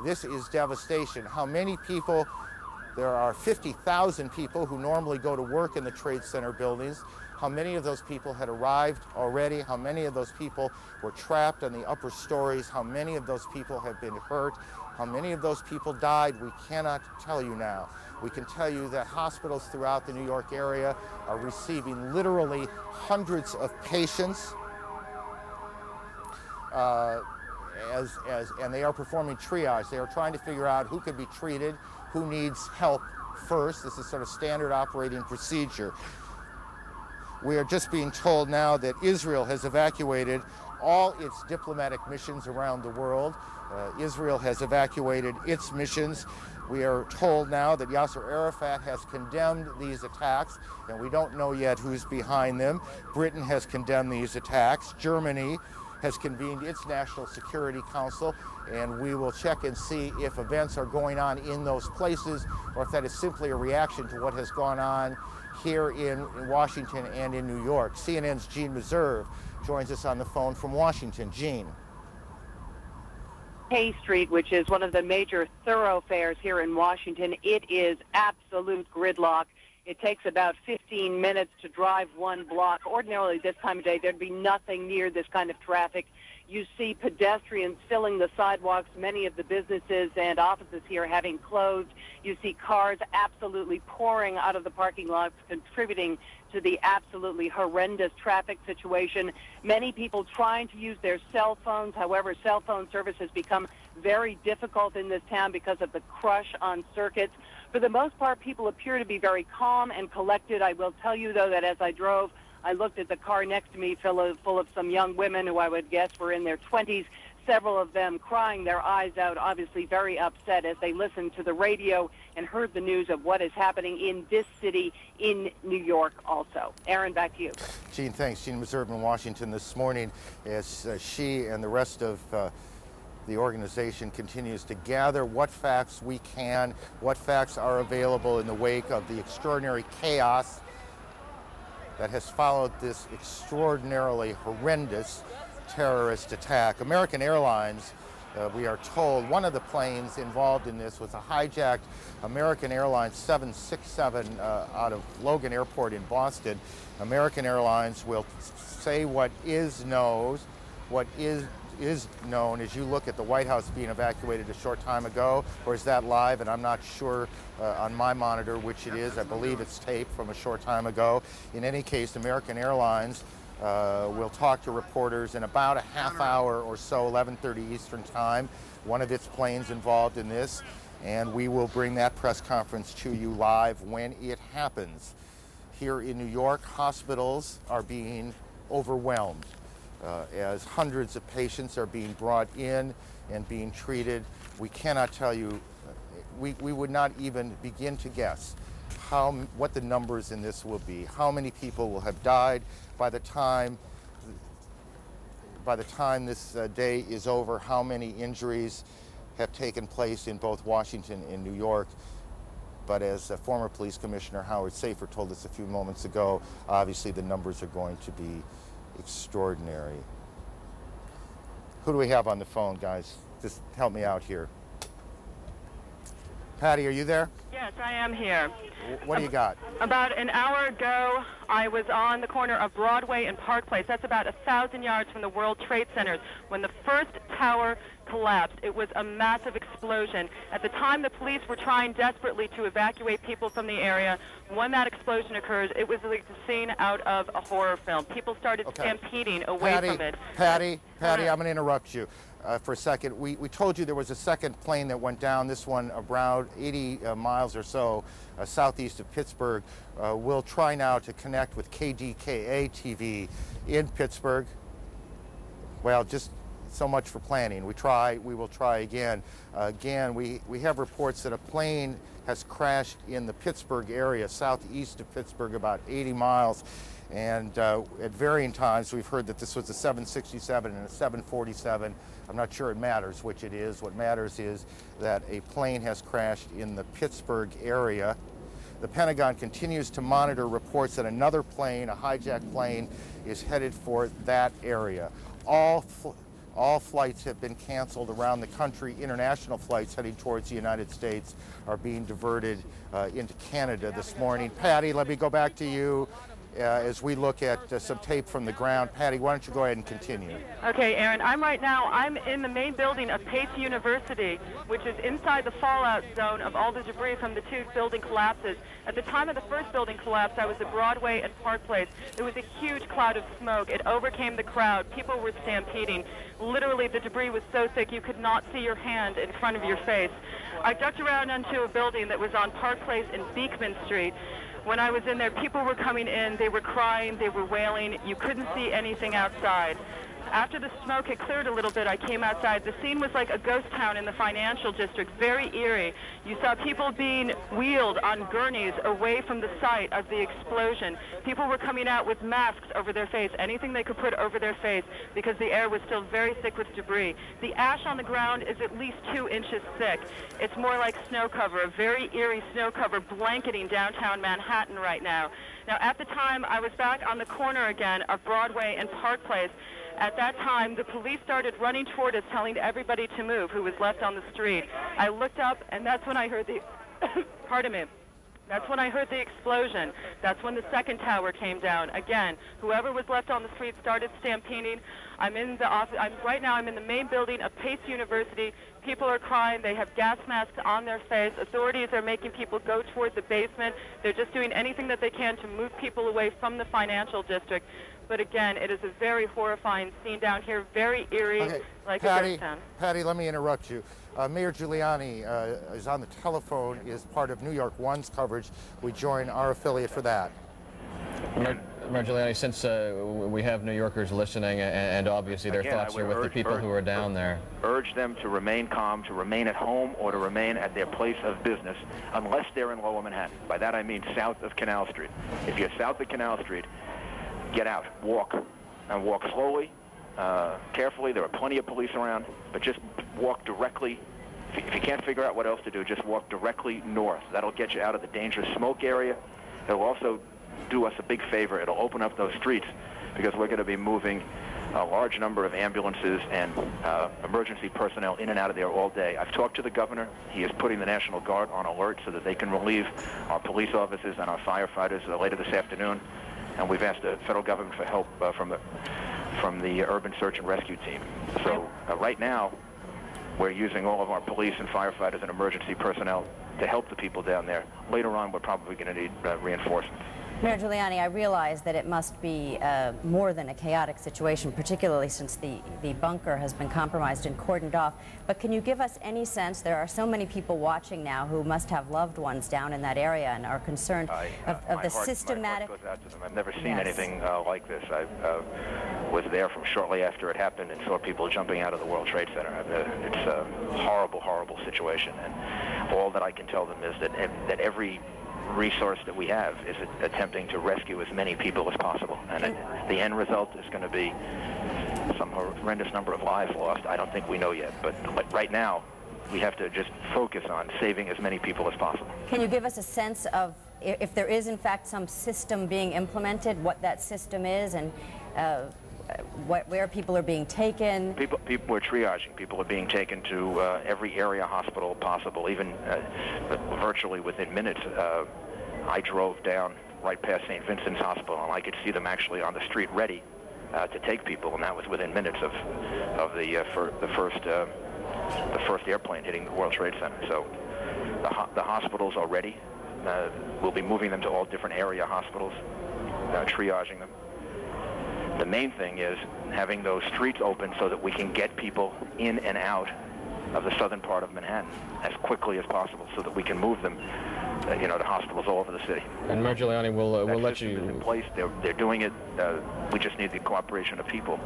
This is devastation. How many people? There are 50,000 people who normally go to work in the Trade Center buildings. How many of those people had arrived already? How many of those people were trapped on the upper stories? How many of those people have been hurt? How many of those people died? We cannot tell you now. We can tell you that hospitals throughout the New York area are receiving literally hundreds of patients, and they are performing triage. They are trying to figure out who could be treated, who needs help first. This is sort of standard operating procedure. We are just being told now that Israel has evacuated all its diplomatic missions around the world. Israel has evacuated its missions. We are told now that Yasser Arafat has condemned these attacks, and we don't know yet who's behind them. Britain has condemned these attacks. Germany has convened its National Security Council, and we will check and see if events are going on in those places or if that is simply a reaction to what has gone on here in Washington and in New York. CNN's Gene Meserve joins us on the phone from Washington. Gene. K Street, which is one of the major thoroughfares here in Washington, it is absolute gridlock. It takes about 15 minutes to drive one block. Ordinarily, this time of day, there'd be nothing near this kind of traffic. You see pedestrians filling the sidewalks, many of the businesses and offices here having closed. You see cars absolutely pouring out of the parking lots, contributing to the absolutely horrendous traffic situation. Many people trying to use their cell phones. However, cell phone service has become very difficult in this town because of the crush on circuits. For the most part, people appear to be very calm and collected. I will tell you, though, that as I drove, I looked at the car next to me full of some young women who I would guess were in their 20s, several of them crying their eyes out, obviously very upset as they listened to the radio and heard the news of what is happening in this city in New York also. Aaron, back to you. Gene, thanks. Gene Meserve in Washington this morning as she and the rest of the organization continues to gather what facts we can, what facts are available in the wake of the extraordinary chaos that has followed this extraordinarily horrendous terrorist attack. American Airlines We are told one of the planes involved in this was a hijacked American Airlines 767 out of Logan Airport in Boston. American Airlines will say what is known. What is known as you look at the White House being evacuated a short time ago, or is that live? And I'm not sure on my monitor which it is. I believe it's taped from a short time ago. In any case, American Airlines will talk to reporters in about a half hour or so, 11:30 Eastern Time. One of its planes involved in this, and we will bring that press conference to you live when it happens. Here in New York, hospitals are being overwhelmed as hundreds of patients are being brought in and being treated. We cannot tell you, we would not even begin to guess what the numbers in this will be, how many people will have died by the time this day is over, how many injuries have taken place in both Washington and New York. But as former Police Commissioner Howard Safer told us a few moments ago, obviously the numbers are going to be extraordinary. Who do we have on the phone, guys? Just help me out here. Patty, are you there? Yes, I am here. What do you got? About an hour ago, I was on the corner of Broadway and Park Place. That's about 1,000 yards from the World Trade Center when the first tower collapsed. It was a massive explosion. At the time, the police were trying desperately to evacuate people from the area. When that explosion occurred, it was like the scene out of a horror film. People started stampeding away from it. Patty, I'm going to interrupt you for a second. We told you there was a second plane that went down, this one around 80 miles or so southeast of Pittsburgh. We'll try now to connect with KDKA TV in Pittsburgh. Well, just so much for planning. We will try again. Again, we have reports that a plane has crashed in the Pittsburgh area, southeast of Pittsburgh, about 80 miles. And at varying times, we've heard that this was a 767 and a 747. I'm not sure it matters which it is. What matters is that a plane has crashed in the Pittsburgh area. The Pentagon continues to monitor reports that another plane, a hijacked plane, is headed for that area. All flights have been canceled around the country. International flights heading towards the United States are being diverted into Canada this morning. Patty, let me go back to you as we look at some tape from the ground. Patty, why don't you go ahead and continue? Okay, Aaron, I'm in the main building of Pace University, which is inside the fallout zone of all the debris from the two building collapses. At the time of the first building collapse, I was at Broadway and Park Place. There was a huge cloud of smoke. It overcame the crowd. People were stampeding. Literally, the debris was so thick you could not see your hand in front of your face. I ducked around into a building that was on Park Place and Beekman Street. When I was in there, people were coming in, they were crying, they were wailing. You couldn't see anything outside. After the smoke had cleared a little bit, I came outside. The scene was like a ghost town in the financial district, very eerie. You saw people being wheeled on gurneys away from the site of the explosion. People were coming out with masks over their face, anything they could put over their face, because the air was still very thick with debris. The ash on the ground is at least 2 inches thick. It's more like snow cover, a very eerie snow cover blanketing downtown Manhattan right now. Now, at the time, I was back on the corner again of Broadway and Park Place. At that time, the police started running toward us, telling everybody to move who was left on the street. I looked up, and that's when I heard the, pardon me, that's when I heard the explosion. That's when the second tower came down. Again, whoever was left on the street started stampeding. I'm in the office. Right now I'm in the main building of Pace University. People are crying. They have gas masks on their face. Authorities are making people go toward the basement. They're just doing anything that they can to move people away from the financial district. But again, it is a very horrifying scene down here, very eerie, like a ghost town. Patty, let me interrupt you. Mayor Giuliani is on the telephone, is part of New York One's coverage. We join our affiliate for that. Mayor Giuliani, since we have New Yorkers listening, and obviously their thoughts are with the people who are down there. Urge them to remain calm, to remain at home, or to remain at their place of business, unless they're in Lower Manhattan. By that I mean south of Canal Street. If you're south of Canal Street, get out, walk, and walk slowly, carefully. There are plenty of police around, but just walk directly. If you can't figure out what else to do, just walk directly north. That'll get you out of the dangerous smoke area. It'll also do us a big favor. It'll open up those streets, because we're going to be moving a large number of ambulances and emergency personnel in and out of there all day. I've talked to the governor. He is putting the National Guard on alert so that they can relieve our police officers and our firefighters later this afternoon. And we've asked the federal government for help from the urban search and rescue team. So right now, we're using all of our police and firefighters and emergency personnel to help the people down there. Later on, we're probably going to need reinforcements. Mayor Giuliani, I realize that it must be more than a chaotic situation, particularly since the bunker has been compromised and cordoned off. But can you give us any sense? There are so many people watching now who must have loved ones down in that area and are concerned of the systematic... My heart goes out to them. I've never seen anything like this. I was there from shortly after it happened and saw people jumping out of the World Trade Center. It's a horrible, horrible situation. And all that I can tell them is that every resource that we have is attempting to rescue as many people as possible, and the end result is going to be some horrendous number of lives lost. I don't think we know yet, but right now we have to just focus on saving as many people as possible. Can you give us a sense of if there is in fact some system being implemented, what that system is, and where people are being taken? People are triaging. People are being taken to every area hospital possible, even virtually within minutes. I drove down right past St. Vincent's Hospital, and I could see them actually on the street ready to take people, and that was within minutes of the first airplane hitting the World Trade Center. So the hospitals are ready. We'll be moving them to all different area hospitals, triaging them. The main thing is having those streets open so that we can get people in and out of the southern part of Manhattan as quickly as possible, so that we can move them, to hospitals all over the city. And Mayor Giuliani, we'll let you... That system is in place. They're doing it. We just need the cooperation of people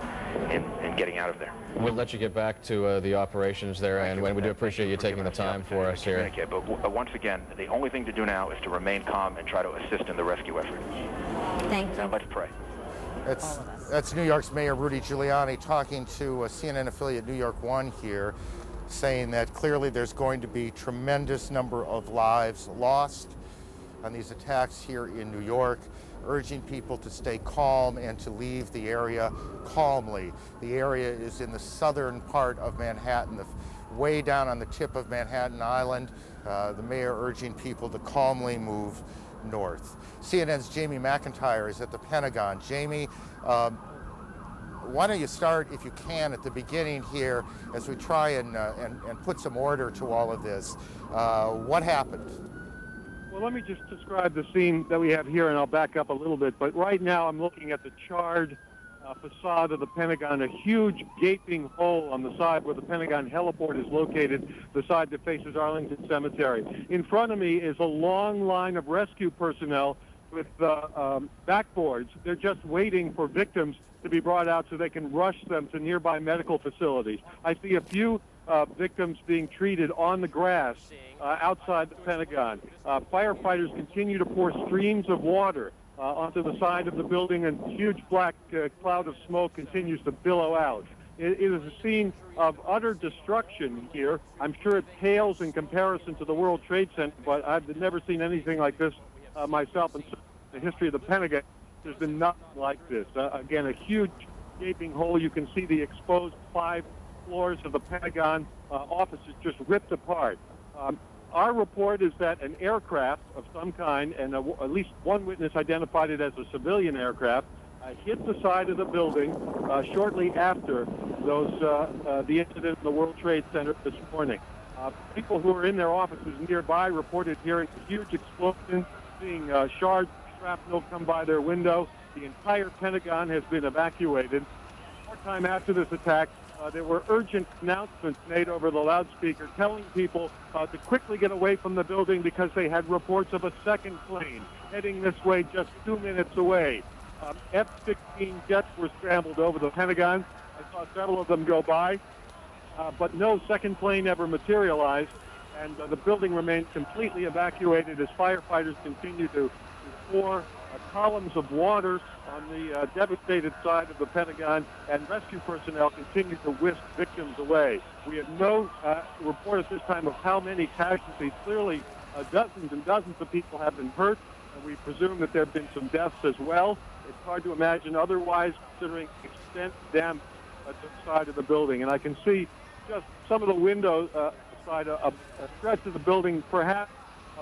in getting out of there. We'll let you get back to the operations there, and we do appreciate you taking the time for us here. But once again, the only thing to do now is to remain calm and try to assist in the rescue effort. Thank you. Now let's pray. That's New York's Mayor Rudy Giuliani talking to a CNN affiliate New York One here, saying that clearly there's going to be tremendous number of lives lost on these attacks here in New York, urging people to stay calm and to leave the area calmly. The area is in the southern part of Manhattan, way down on the tip of Manhattan Island. The mayor urging people to calmly move north. CNN's Jamie McIntyre is at the Pentagon. Jamie, why don't you start, if you can, at the beginning here as we try and put some order to all of this. What happened? Well, let me just describe the scene that we have here, and I'll back up a little bit. But right now I'm looking at the charred facade of the Pentagon, a huge gaping hole on the side where the Pentagon heliport is located, the side that faces Arlington Cemetery. In front of me is a long line of rescue personnel with backboards. They're just waiting for victims to be brought out so they can rush them to nearby medical facilities. I see a few victims being treated on the grass outside the Pentagon. Firefighters continue to pour streams of water onto the side of the building, and a huge black cloud of smoke continues to billow out. It is a scene of utter destruction here. I'm sure it pales in comparison to the World Trade Center, but I've never seen anything like this myself in the history of the Pentagon. There's been nothing like this. Again, a huge gaping hole. You can see the exposed 5 floors of the Pentagon offices just ripped apart. Our report is that an aircraft of some kind, and at least one witness identified it as a civilian aircraft, hit the side of the building shortly after the incident in the World Trade Center this morning. People who were in their offices nearby reported hearing a huge explosion, seeing shards of shrapnel come by their window. The entire Pentagon has been evacuated. Short time after this attack, there were urgent announcements made over the loudspeaker telling people to quickly get away from the building because they had reports of a second plane heading this way just 2 minutes away. F-16 jets were scrambled over the Pentagon. I saw several of them go by, but no second plane ever materialized, and the building remains completely evacuated as firefighters continue to pour columns of water on the devastated side of the Pentagon, and rescue personnel continue to whisk victims away. We have no report at this time of how many casualties. Clearly, dozens and dozens of people have been hurt. and we presume that there have been some deaths as well. It's hard to imagine otherwise, considering the extent of damage to the side of the building. And I can see just some of the windows beside a stretch of the building, perhaps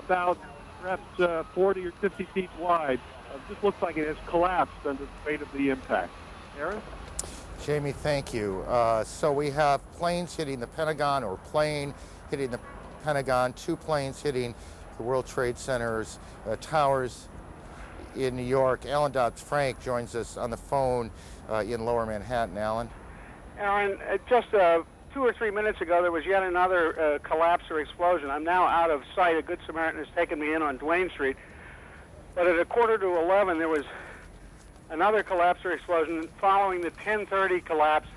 40 or 50 feet wide. Just looks like it has collapsed under the weight of the impact. Aaron? Jamie, thank you. So we have planes hitting the Pentagon, or plane hitting the Pentagon, 2 planes hitting the World Trade Center's towers in New York. Alan Dodd-Frank joins us on the phone in Lower Manhattan. Alan? Aaron, just 2 or 3 minutes ago, there was yet another collapse or explosion. I'm now out of sight. A Good Samaritan has taken me in on Duane Street. But at 11:15, there was another collapse or explosion following the 10:30 collapse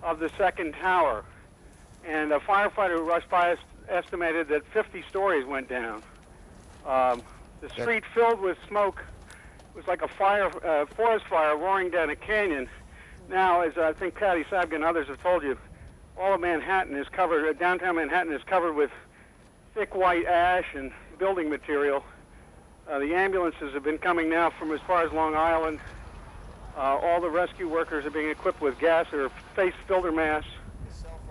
of the second tower. And a firefighter who rushed by estimated that 50 stories went down. The street filled with smoke. It was like a forest fire roaring down a canyon. Now, as I think Patty Sabga and others have told you, all of Manhattan is covered, downtown Manhattan is covered with thick white ash and building material. The ambulances have been coming now from as far as Long Island. All the rescue workers are being equipped with gas or face filter masks,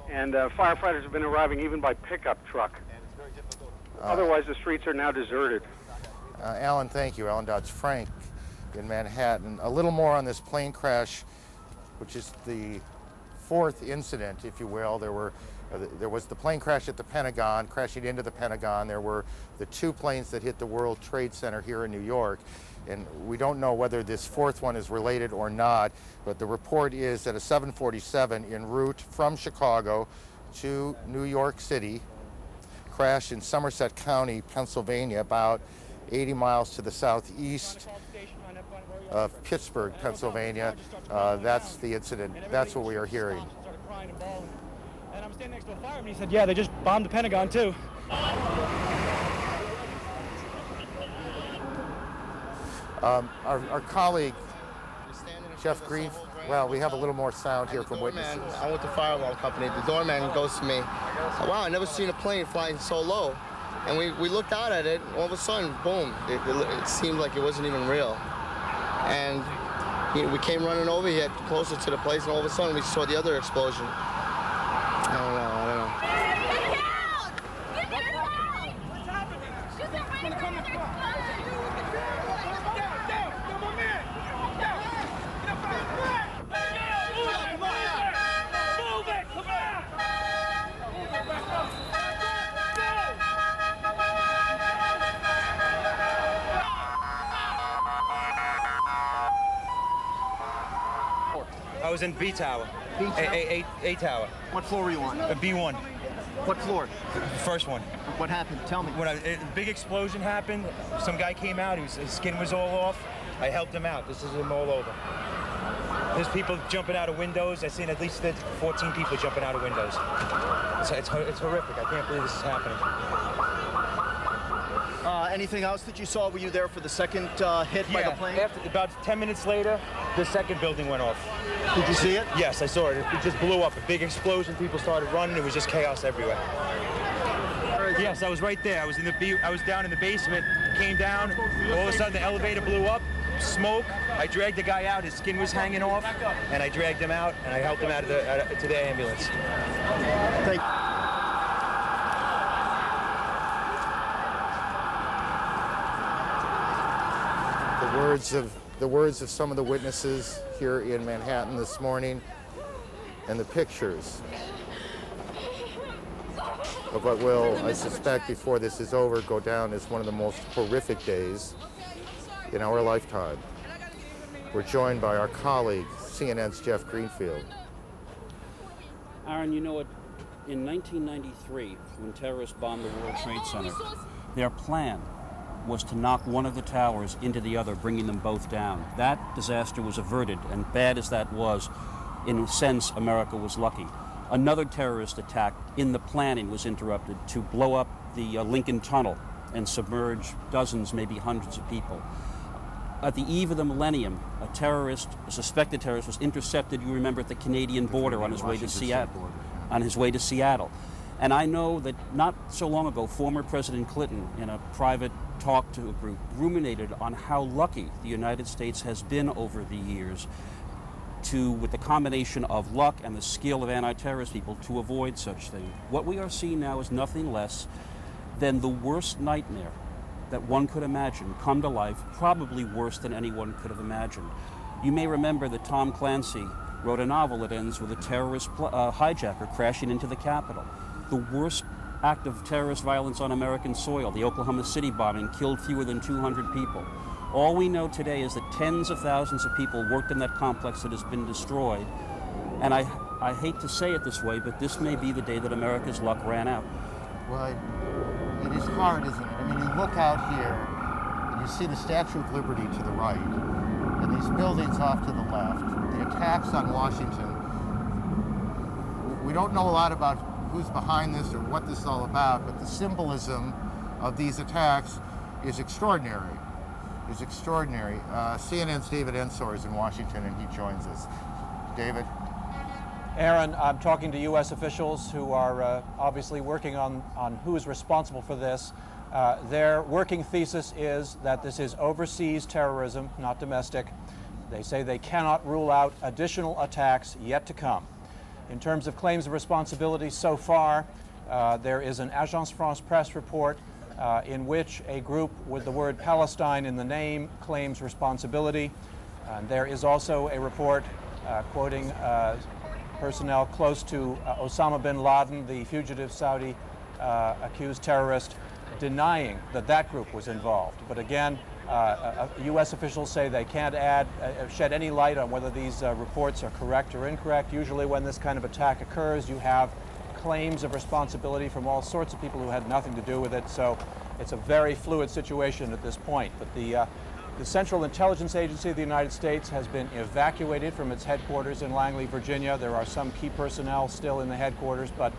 and firefighters have been arriving even by pickup truck. Otherwise, the streets are now deserted. Alan, thank you. Alan Dodd-Frank in Manhattan. A little more on this plane crash, which is the 4th incident, if you will. There was the plane crash at the Pentagon, crashing into the Pentagon. There were the 2 planes that hit the World Trade Center here in New York. And we don't know whether this 4th one is related or not, but the report is that a 747 en route from Chicago to New York City crashed in Somerset County, Pennsylvania, about 80 miles to the southeast of Pittsburgh, Pennsylvania. That's the incident. That's what we are hearing. And I'm standing next to a fireman. He said, yeah, they just bombed the Pentagon, too. Our colleague, Jeff Green, well, we have a little more sound here from witnesses. I'm with the fire alarm company. The doorman goes to me, wow, I never seen a plane flying so low. And we looked out at it, all of a sudden, boom, it seemed like it wasn't even real. And we came running over here closer to the place, and all of a sudden we saw the other explosion. I don't know. I was in B tower. A tower. What floor were you on? B1. What floor? The first one. What happened? Tell me. When a big explosion happened, some guy came out. His skin was all off. I helped him out. This is him all over. There's people jumping out of windows. I've seen at least 14 people jumping out of windows. It's horrific. I can't believe this is happening. Anything else that you saw? Were you there for the second hit by the plane? About 10 minutes later, the second building went off. Did you see it? Yes, I saw it. It just blew up. A big explosion. People started running. It was just chaos everywhere. Yes, I was right there. I was down in the basement. Came down. All of a sudden, the elevator blew up. Smoke. I dragged the guy out. His skin was hanging off, and I dragged him out, and I helped him out to the ambulance. Thank you. The words of some of the witnesses here in Manhattan this morning, and the pictures of what will, I suspect, before this is over, go down as one of the most horrific days in our lifetime. We're joined by our colleague, CNN's Jeff Greenfield. Aaron, you know what? In 1993, when terrorists bombed the World Trade Center, their plan was to knock one of the towers into the other, bringing them both down. That disaster was averted, and bad as that was, in a sense, America was lucky. Another terrorist attack in the planning was interrupted to blow up the Lincoln Tunnel and submerge dozens, maybe hundreds of people. At the eve of the millennium, a suspected terrorist, was intercepted, you remember, at the Canadian border on his way to Seattle. And I know that not so long ago, former President Clinton, in a private talked to a group, ruminated on how lucky the United States has been over the years with the combination of luck and the skill of anti-terrorist people to avoid such things. What we are seeing now is nothing less than the worst nightmare that one could imagine come to life, probably worse than anyone could have imagined. You may remember that Tom Clancy wrote a novel that ends with a terrorist hijacker crashing into the Capitol. The worst act of terrorist violence on American soil, the Oklahoma City bombing, killed fewer than 200 people. All we know today is that tens of thousands of people worked in that complex that has been destroyed. And I hate to say it this way, but this may be the day that America's luck ran out. Well, it is hard, isn't it? I mean, you look out here, and you see the Statue of Liberty to the right, and these buildings off to the left, the attacks on Washington. We don't know a lot about who's behind this or what this is all about, but the symbolism of these attacks is extraordinary. CNN's David Ensor is in Washington, and he joins us. David? Aaron, I'm talking to U.S. officials who are obviously working on who is responsible for this. Their working thesis is that this is overseas terrorism, not domestic. They say they cannot rule out additional attacks yet to come. In terms of claims of responsibility so far, there is an Agence France-Presse report in which a group with the word Palestine in the name claims responsibility. And there is also a report quoting personnel close to Osama bin Laden, the fugitive Saudi accused terrorist, denying that that group was involved. But again, U.S. officials say they can't shed any light on whether these reports are correct or incorrect. Usually when this kind of attack occurs, you have claims of responsibility from all sorts of people who had nothing to do with it, so it's a very fluid situation at this point. But the Central Intelligence Agency of the United States has been evacuated from its headquarters in Langley, Virginia. There are some key personnel still in the headquarters, but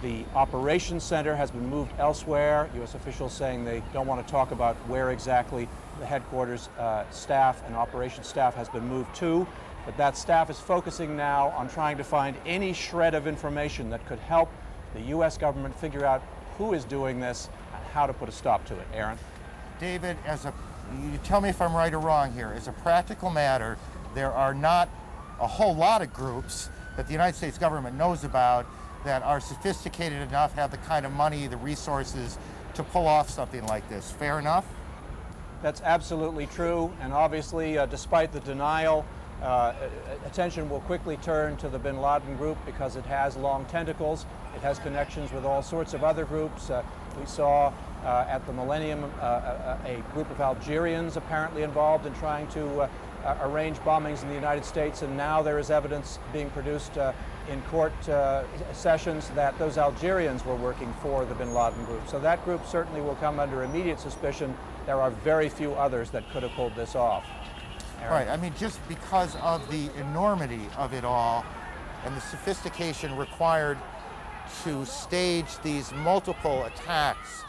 the operations center has been moved elsewhere. U.S. officials saying they don't want to talk about where exactly the headquarters staff and operations staff has been moved to. But that staff is focusing now on trying to find any shred of information that could help the U.S. government figure out who is doing this and how to put a stop to it. Aaron? David, you tell me if I'm right or wrong here. As a practical matter, there are not a whole lot of groups that the United States government knows about that are sophisticated enough, have the kind of money, the resources to pull off something like this. Fair enough? That's absolutely true. And obviously, despite the denial, attention will quickly turn to the bin Laden group because it has long tentacles. It has connections with all sorts of other groups. We saw at the Millennium a group of Algerians apparently involved in trying to arrange bombings in the United States, and now there is evidence being produced in court sessions that those Algerians were working for the bin Laden group. So that group certainly will come under immediate suspicion. There are very few others that could have pulled this off. Aaron? Right, I mean, just because of the enormity of it all and the sophistication required to stage these multiple attacks,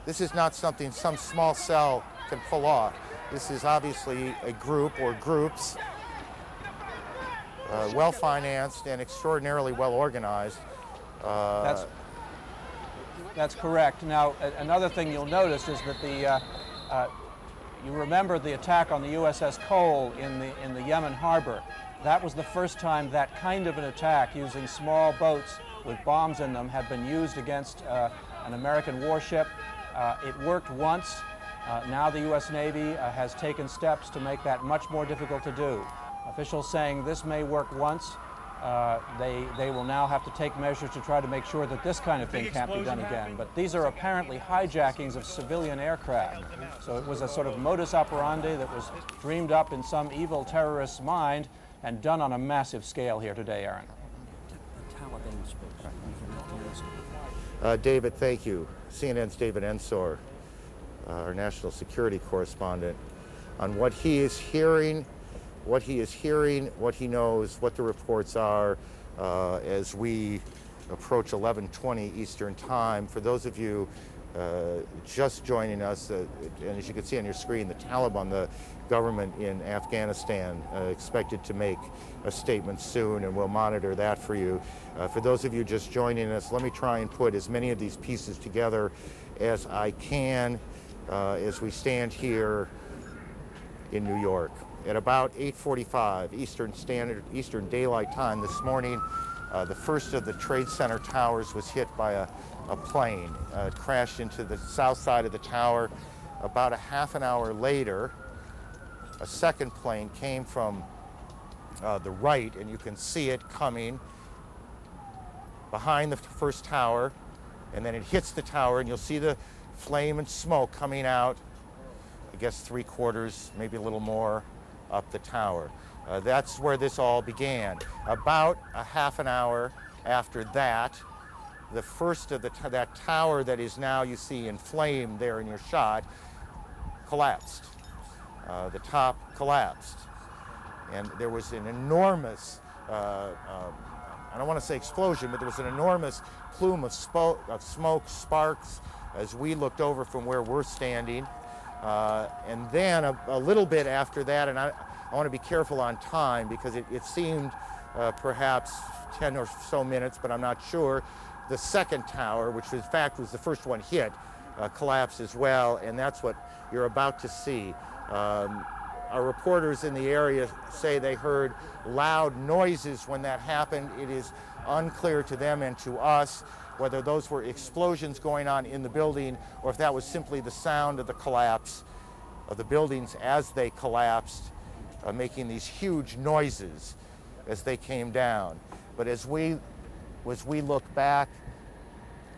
this is not something some small cell can pull off. This is obviously a group or groups, well-financed and extraordinarily well-organized. That's correct. Now, another thing you'll notice is that you remember the attack on the USS Cole in the Yemen harbor. That was the first time that kind of an attack using small boats with bombs in them had been used against an American warship. It worked once. Now the U.S. Navy has taken steps to make that much more difficult to do. Officials saying this may work once. They will now have to take measures to try to make sure that this kind of thing can't be done again. But these are apparently hijackings of civilian aircraft. So it was a sort of modus operandi that was dreamed up in some evil terrorist's mind and done on a massive scale here today, Aaron. David, thank you. CNN's David Ensor, our national security correspondent, on what he is hearing, what he knows, what the reports are as we approach 11:20 Eastern Time. For those of you just joining us, and as you can see on your screen, the Taliban, the government in Afghanistan, expected to make a statement soon, and we'll monitor that for you. For those of you just joining us, let me try and put as many of these pieces together as I can as we stand here in New York. At about 8:45 Eastern Daylight Time this morning, the first of the Trade Center towers was hit by a plane. It crashed into the south side of the tower. About a half an hour later, a second plane came from the right, and you can see it coming behind the first tower, and then it hits the tower, and you'll see the flame and smoke coming out, I guess 3/4, maybe a little more, up the tower. That's where this all began. About a half an hour after that, the first of that tower that is now you see in flame there in your shot collapsed. The top collapsed. And there was an enormous, I don't want to say explosion, but there was an enormous plume of smoke, sparks, as we looked over from where we're standing. And then a little bit after that, and I want to be careful on time because it seemed perhaps 10 or so minutes, but I'm not sure. The second tower, which in fact was the first one hit, collapsed as well, and that's what you're about to see. Our reporters in the area say they heard loud noises when that happened. It is unclear to them and to us whether those were explosions going on in the building or if that was simply the sound of the collapse of the buildings as they collapsed, making these huge noises as they came down. But as we look back,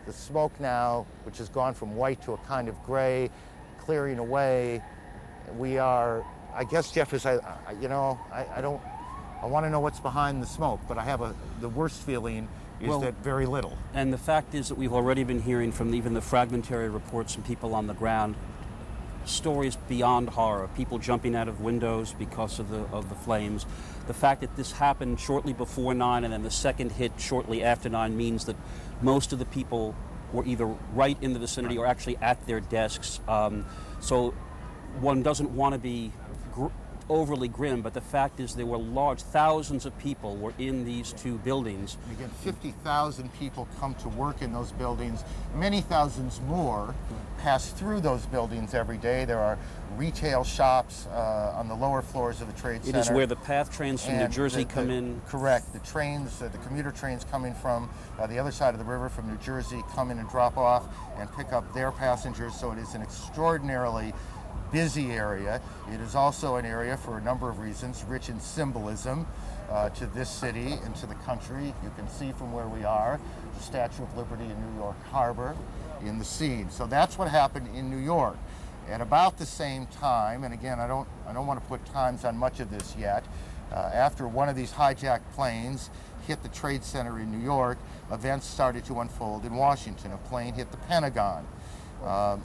the smoke now, which has gone from white to a kind of gray, clearing away, we are, I guess, Jeff, I want to know what's behind the smoke, but I have the worst feeling is that very little. And the fact is that we've already been hearing from even the fragmentary reports from people on the ground, stories beyond horror, people jumping out of windows because of the flames. The fact that this happened shortly before 9 and then the second hit shortly after 9 means that most of the people were either right in the vicinity or actually at their desks. So one doesn't want to be overly grim, but the fact is there were thousands of people were in these two buildings. And again, 50,000 people come to work in those buildings. Many thousands more pass through those buildings every day. There are retail shops on the lower floors of the Trade Center. It is where the PATH trains from New Jersey come in. Correct. The trains, the commuter trains coming from the other side of the river from New Jersey come in and drop off and pick up their passengers. So it is an extraordinarily busy area. It is also an area, for a number of reasons, rich in symbolism to this city and to the country. You can see from where we are the Statue of Liberty in New York Harbor in the scene. So that's what happened in New York. At about the same time, and again, I don't want to put times on much of this yet, after one of these hijacked planes hit the Trade Center in New York, events started to unfold in Washington. A plane hit the Pentagon.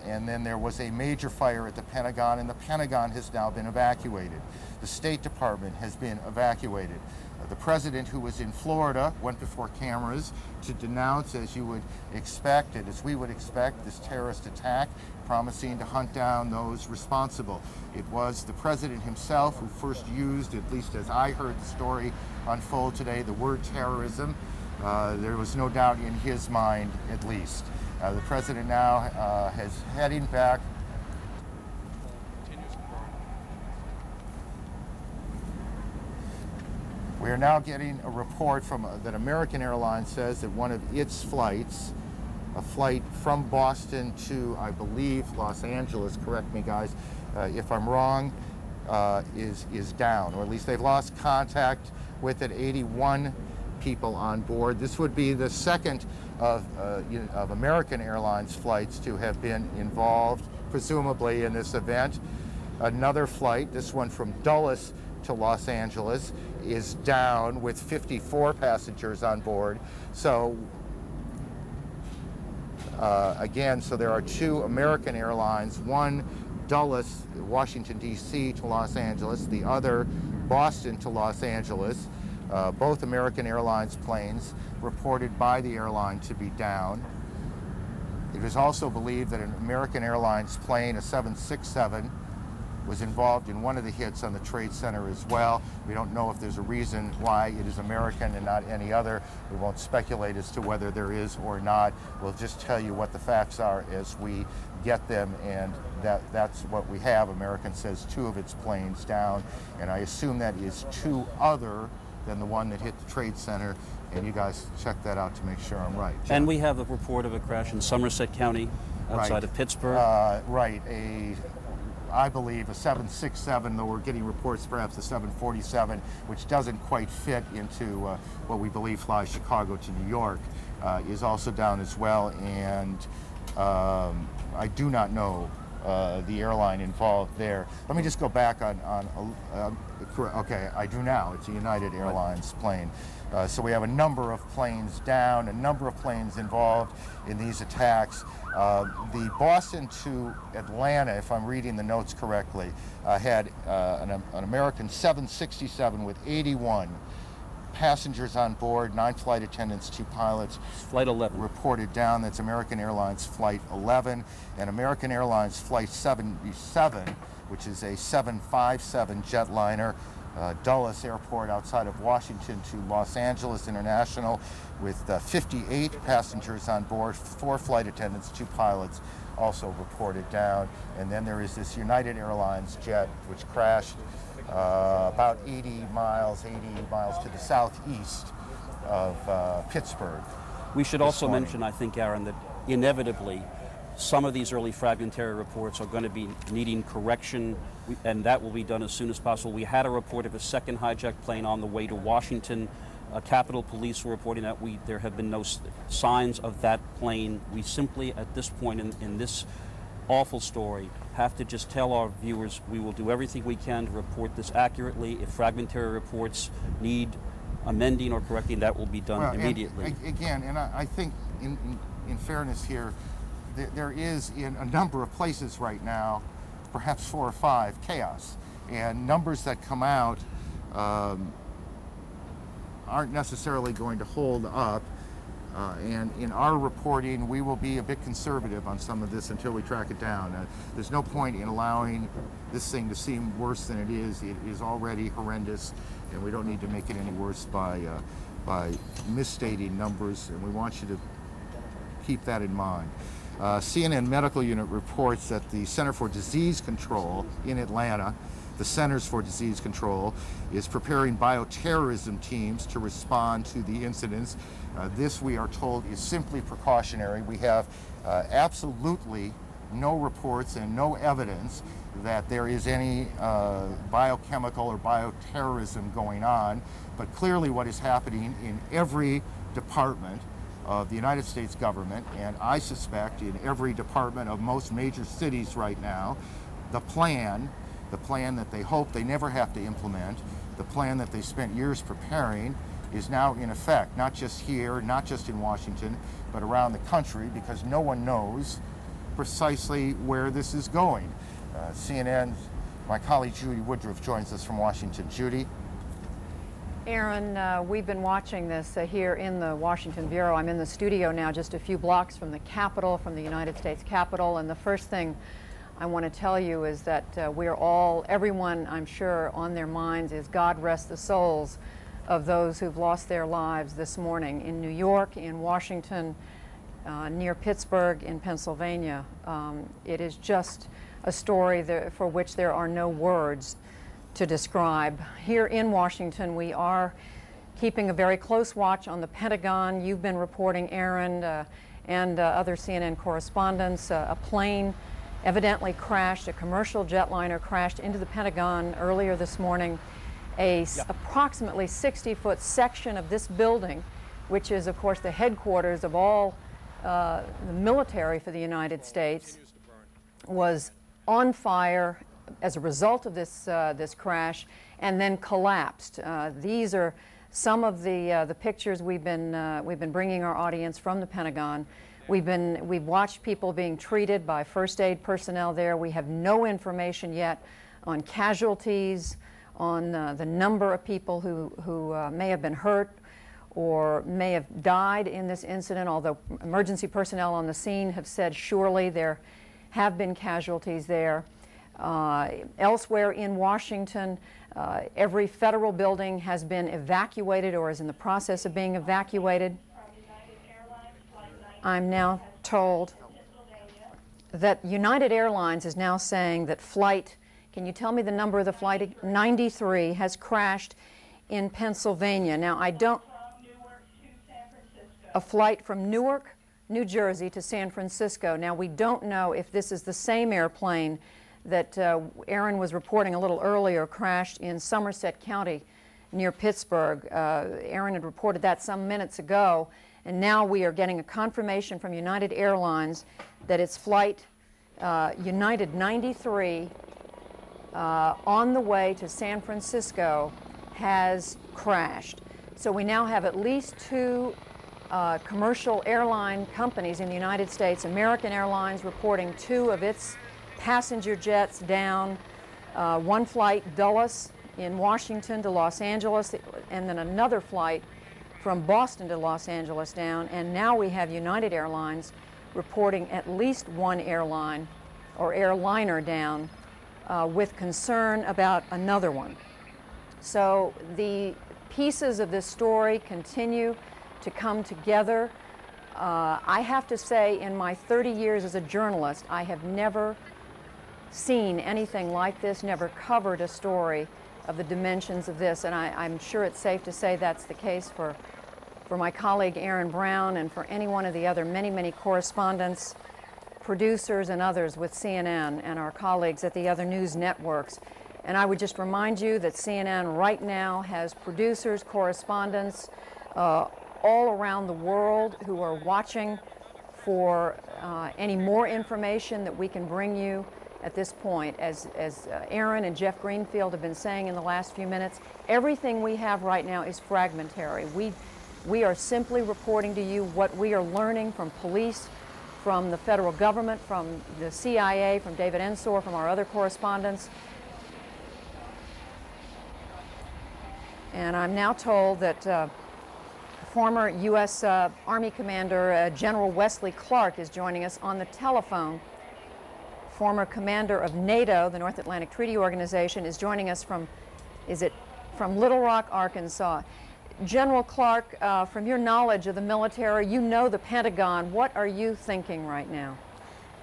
And then there was a major fire at the Pentagon, and the Pentagon has now been evacuated. The State Department has been evacuated. The president, who was in Florida, went before cameras to denounce, as you would expect, and as we would expect, this terrorist attack, promising to hunt down those responsible. It was the president himself who first used, at least as I heard the story unfold today, the word terrorism. There was no doubt in his mind, at least. The president now is heading back. We are now getting a report from that American Airlines says that one of its flights, a flight from Boston to, I believe, Los Angeles, correct me guys if I'm wrong, is down, or at least they've lost contact with it. 81 people on board. This would be the second of American Airlines flights to have been involved, presumably, in this event. Another flight, this one from Dulles to Los Angeles, is down with 54 passengers on board. So again, so there are two American Airlines, one Dulles, Washington, D.C. to Los Angeles, the other Boston to Los Angeles. Both American Airlines planes reported by the airline to be down. It is also believed that an American Airlines plane, a 767, was involved in one of the hits on the Trade Center as well. We don't know if there's a reason why it is American and not any other. We won't speculate as to whether there is or not. We'll just tell you what the facts are as we get them, and that's what we have. American says 2 of its planes down, and I assume that is 2 other than the one that hit the Trade Center, and you guys check that out to make sure I'm right. And we have a report of a crash in Somerset County outside of Pittsburgh. Right, I believe a 767, though we're getting reports perhaps a 747, which doesn't quite fit into what we believe flies Chicago to New York, is also down as well, and I do not know the airline involved there. Let me just go back okay, I do now. It's a United Airlines plane. So we have a number of planes down, a number of planes involved in these attacks. The Boston to Atlanta, if I'm reading the notes correctly, had an American 767 with 81 passengers on board, 9 flight attendants, 2 pilots. Flight 11. Reported down. That's American Airlines Flight 11. And American Airlines Flight 77, which is a 757 jetliner, Dulles Airport outside of Washington to Los Angeles International, with 58 passengers on board, 4 flight attendants, 2 pilots, also reported down. And then there is this United Airlines jet which crashed about 80 miles to the southeast of Pittsburgh. We should also mention, I think, Aaron, that inevitably some of these early fragmentary reports are going to be needing correction, and that will be done as soon as possible. We had a report of a second hijacked plane on the way to Washington. Capitol Police were reporting that there have been no signs of that plane. We simply, at this point in this awful story, have to just tell our viewers we will do everything we can to report this accurately. If fragmentary reports need amending or correcting, that will be done immediately. And I think in fairness here, there is in a number of places right now, perhaps 4 or 5, chaos. And numbers that come out aren't necessarily going to hold up. And in our reporting, we will be a bit conservative on some of this until we track it down. There's no point in allowing this thing to seem worse than it is. It is already horrendous, and we don't need to make it any worse by misstating numbers, and we want you to keep that in mind. CNN Medical Unit reports that the Center for Disease Control in Atlanta, the Centers for Disease Control, is preparing bioterrorism teams to respond to the incidents. This, we are told, is simply precautionary. We have absolutely no reports and no evidence that there is any biochemical or bioterrorism going on, but clearly what is happening in every department of the United States government, and I suspect in every department of most major cities right now, the plan that they hope they never have to implement, the plan that they spent years preparing, is now in effect, not just here, not just in Washington, but around the country, because no one knows precisely where this is going. CNN, my colleague Judy Woodruff joins us from Washington. Judy? Aaron, we've been watching this here in the Washington Bureau. I'm in the studio now, just a few blocks from the Capitol, from the United States Capitol, and the first thing I want to tell you is that everyone, I'm sure, on their minds is God rest the souls of those who've lost their lives this morning in New York, in Washington, near Pittsburgh, in Pennsylvania. It is just a story for which there are no words to describe. Here in Washington, we are keeping a very close watch on the Pentagon. You've been reporting, Aaron, and other CNN correspondents. A plane evidently crashed, a commercial jetliner crashed into the Pentagon earlier this morning. Approximately 60-foot section of this building, which is, of course, the headquarters of all the military for the United States, was on fire as a result of this crash, and then collapsed. These are some of the pictures we've been bringing our audience from the Pentagon. We've watched people being treated by first aid personnel there. We have no information yet on casualties, on the number of people who may have been hurt or may have died in this incident, although emergency personnel on the scene have said surely there have been casualties there. Elsewhere in Washington, every federal building has been evacuated or is in the process of being evacuated. I'm now told that United Airlines is now saying that flight, can you tell me the number of the flight? 93 has crashed in Pennsylvania. Now, a flight from Newark, New Jersey to San Francisco. Now, we don't know if this is the same airplane that Aaron was reporting a little earlier crashed in Somerset County near Pittsburgh. Aaron had reported that some minutes ago, and now we are getting a confirmation from United Airlines that its flight, United 93, on the way to San Francisco has crashed. So we now have at least two commercial airline companies in the United States. American Airlines reporting 2 of its passenger jets down, one flight Dulles in Washington to Los Angeles, and then another flight from Boston to Los Angeles down, and now we have United Airlines reporting at least one airline or airliner down with concern about another one. So the pieces of this story continue to come together. I have to say, in my 30 years as a journalist, I have never seen anything like this, never covered a story of the dimensions of this, and I'm sure it's safe to say that's the case for my colleague Aaron Brown and for any one of the other many correspondents, producers, and others with CNN and our colleagues at the other news networks. And I would just remind you that CNN right now has producers, correspondents all around the world who are watching for any more information that we can bring you at this point. As Aaron and Jeff Greenfield have been saying in the last few minutes, everything we have right now is fragmentary. We are simply reporting to you what we are learning from police, from the federal government, from the CIA, from David Ensor, from our other correspondents. And I'm now told that former U.S. Army Commander General Wesley Clark is joining us on the telephone. Former commander of NATO, the North Atlantic Treaty Organization, is joining us from Little Rock, Arkansas. General Clark, from your knowledge of the military, you know the Pentagon. What are you thinking right now?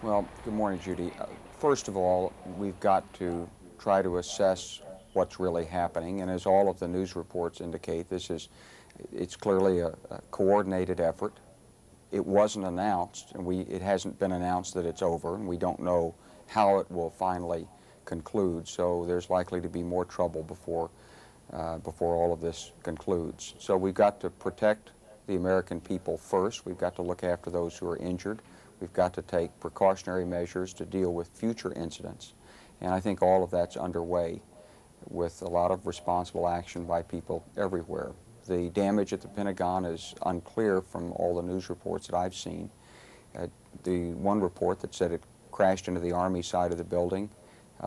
Well, good morning, Judy. First of all, we've got to try to assess what's really happening, and as all of the news reports indicate, it's clearly a coordinated effort. It wasn't announced, and it hasn't been announced that it's over, and we don't know how it will finally conclude, so there's likely to be more trouble before all of this concludes. So we've got to protect the American people first. We've got to look after those who are injured. We've got to take precautionary measures to deal with future incidents, and I think all of that's underway with a lot of responsible action by people everywhere. The damage at the Pentagon is unclear from all the news reports that I've seen. The one report that said it crashed into the Army side of the building.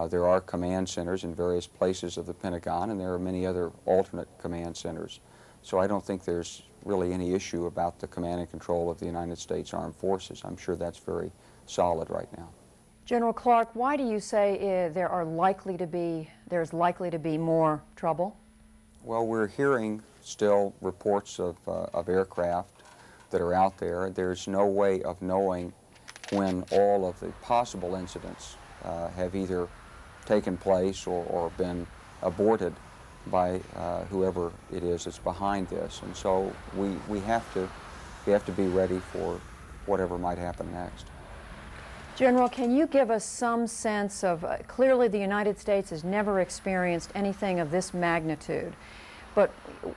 There are command centers in various places of the Pentagon, and there are many other alternate command centers. So I don't think there's really any issue about the command and control of the United States Armed Forces. I'm sure that's very solid right now. General Clark, why do you say there's likely to be more trouble? Well, we're hearing still reports of aircraft that are out there. There's no way of knowing when all of the possible incidents have either taken place or been aborted by whoever it is that's behind this. And so we have to be ready for whatever might happen next. General, can you give us some sense of, clearly the United States has never experienced anything of this magnitude, but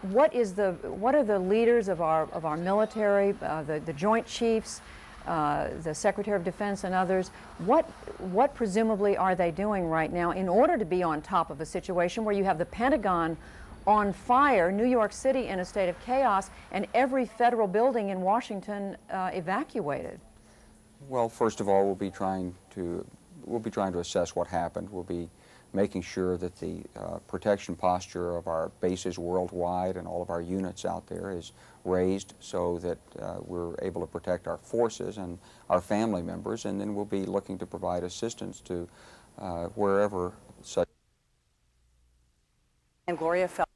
what are the leaders of our military, the Joint Chiefs, the Secretary of Defense and others, what presumably are they doing right now in order to be on top of a situation where you have the Pentagon on fire, New York City in a state of chaos, and every federal building in Washington evacuated? Well, first of all, we'll be trying to assess what happened. We'll be making sure that the protection posture of our bases worldwide and all of our units out there is raised so that we're able to protect our forces and our family members, and then we'll be looking to provide assistance to wherever such. And Gloria felt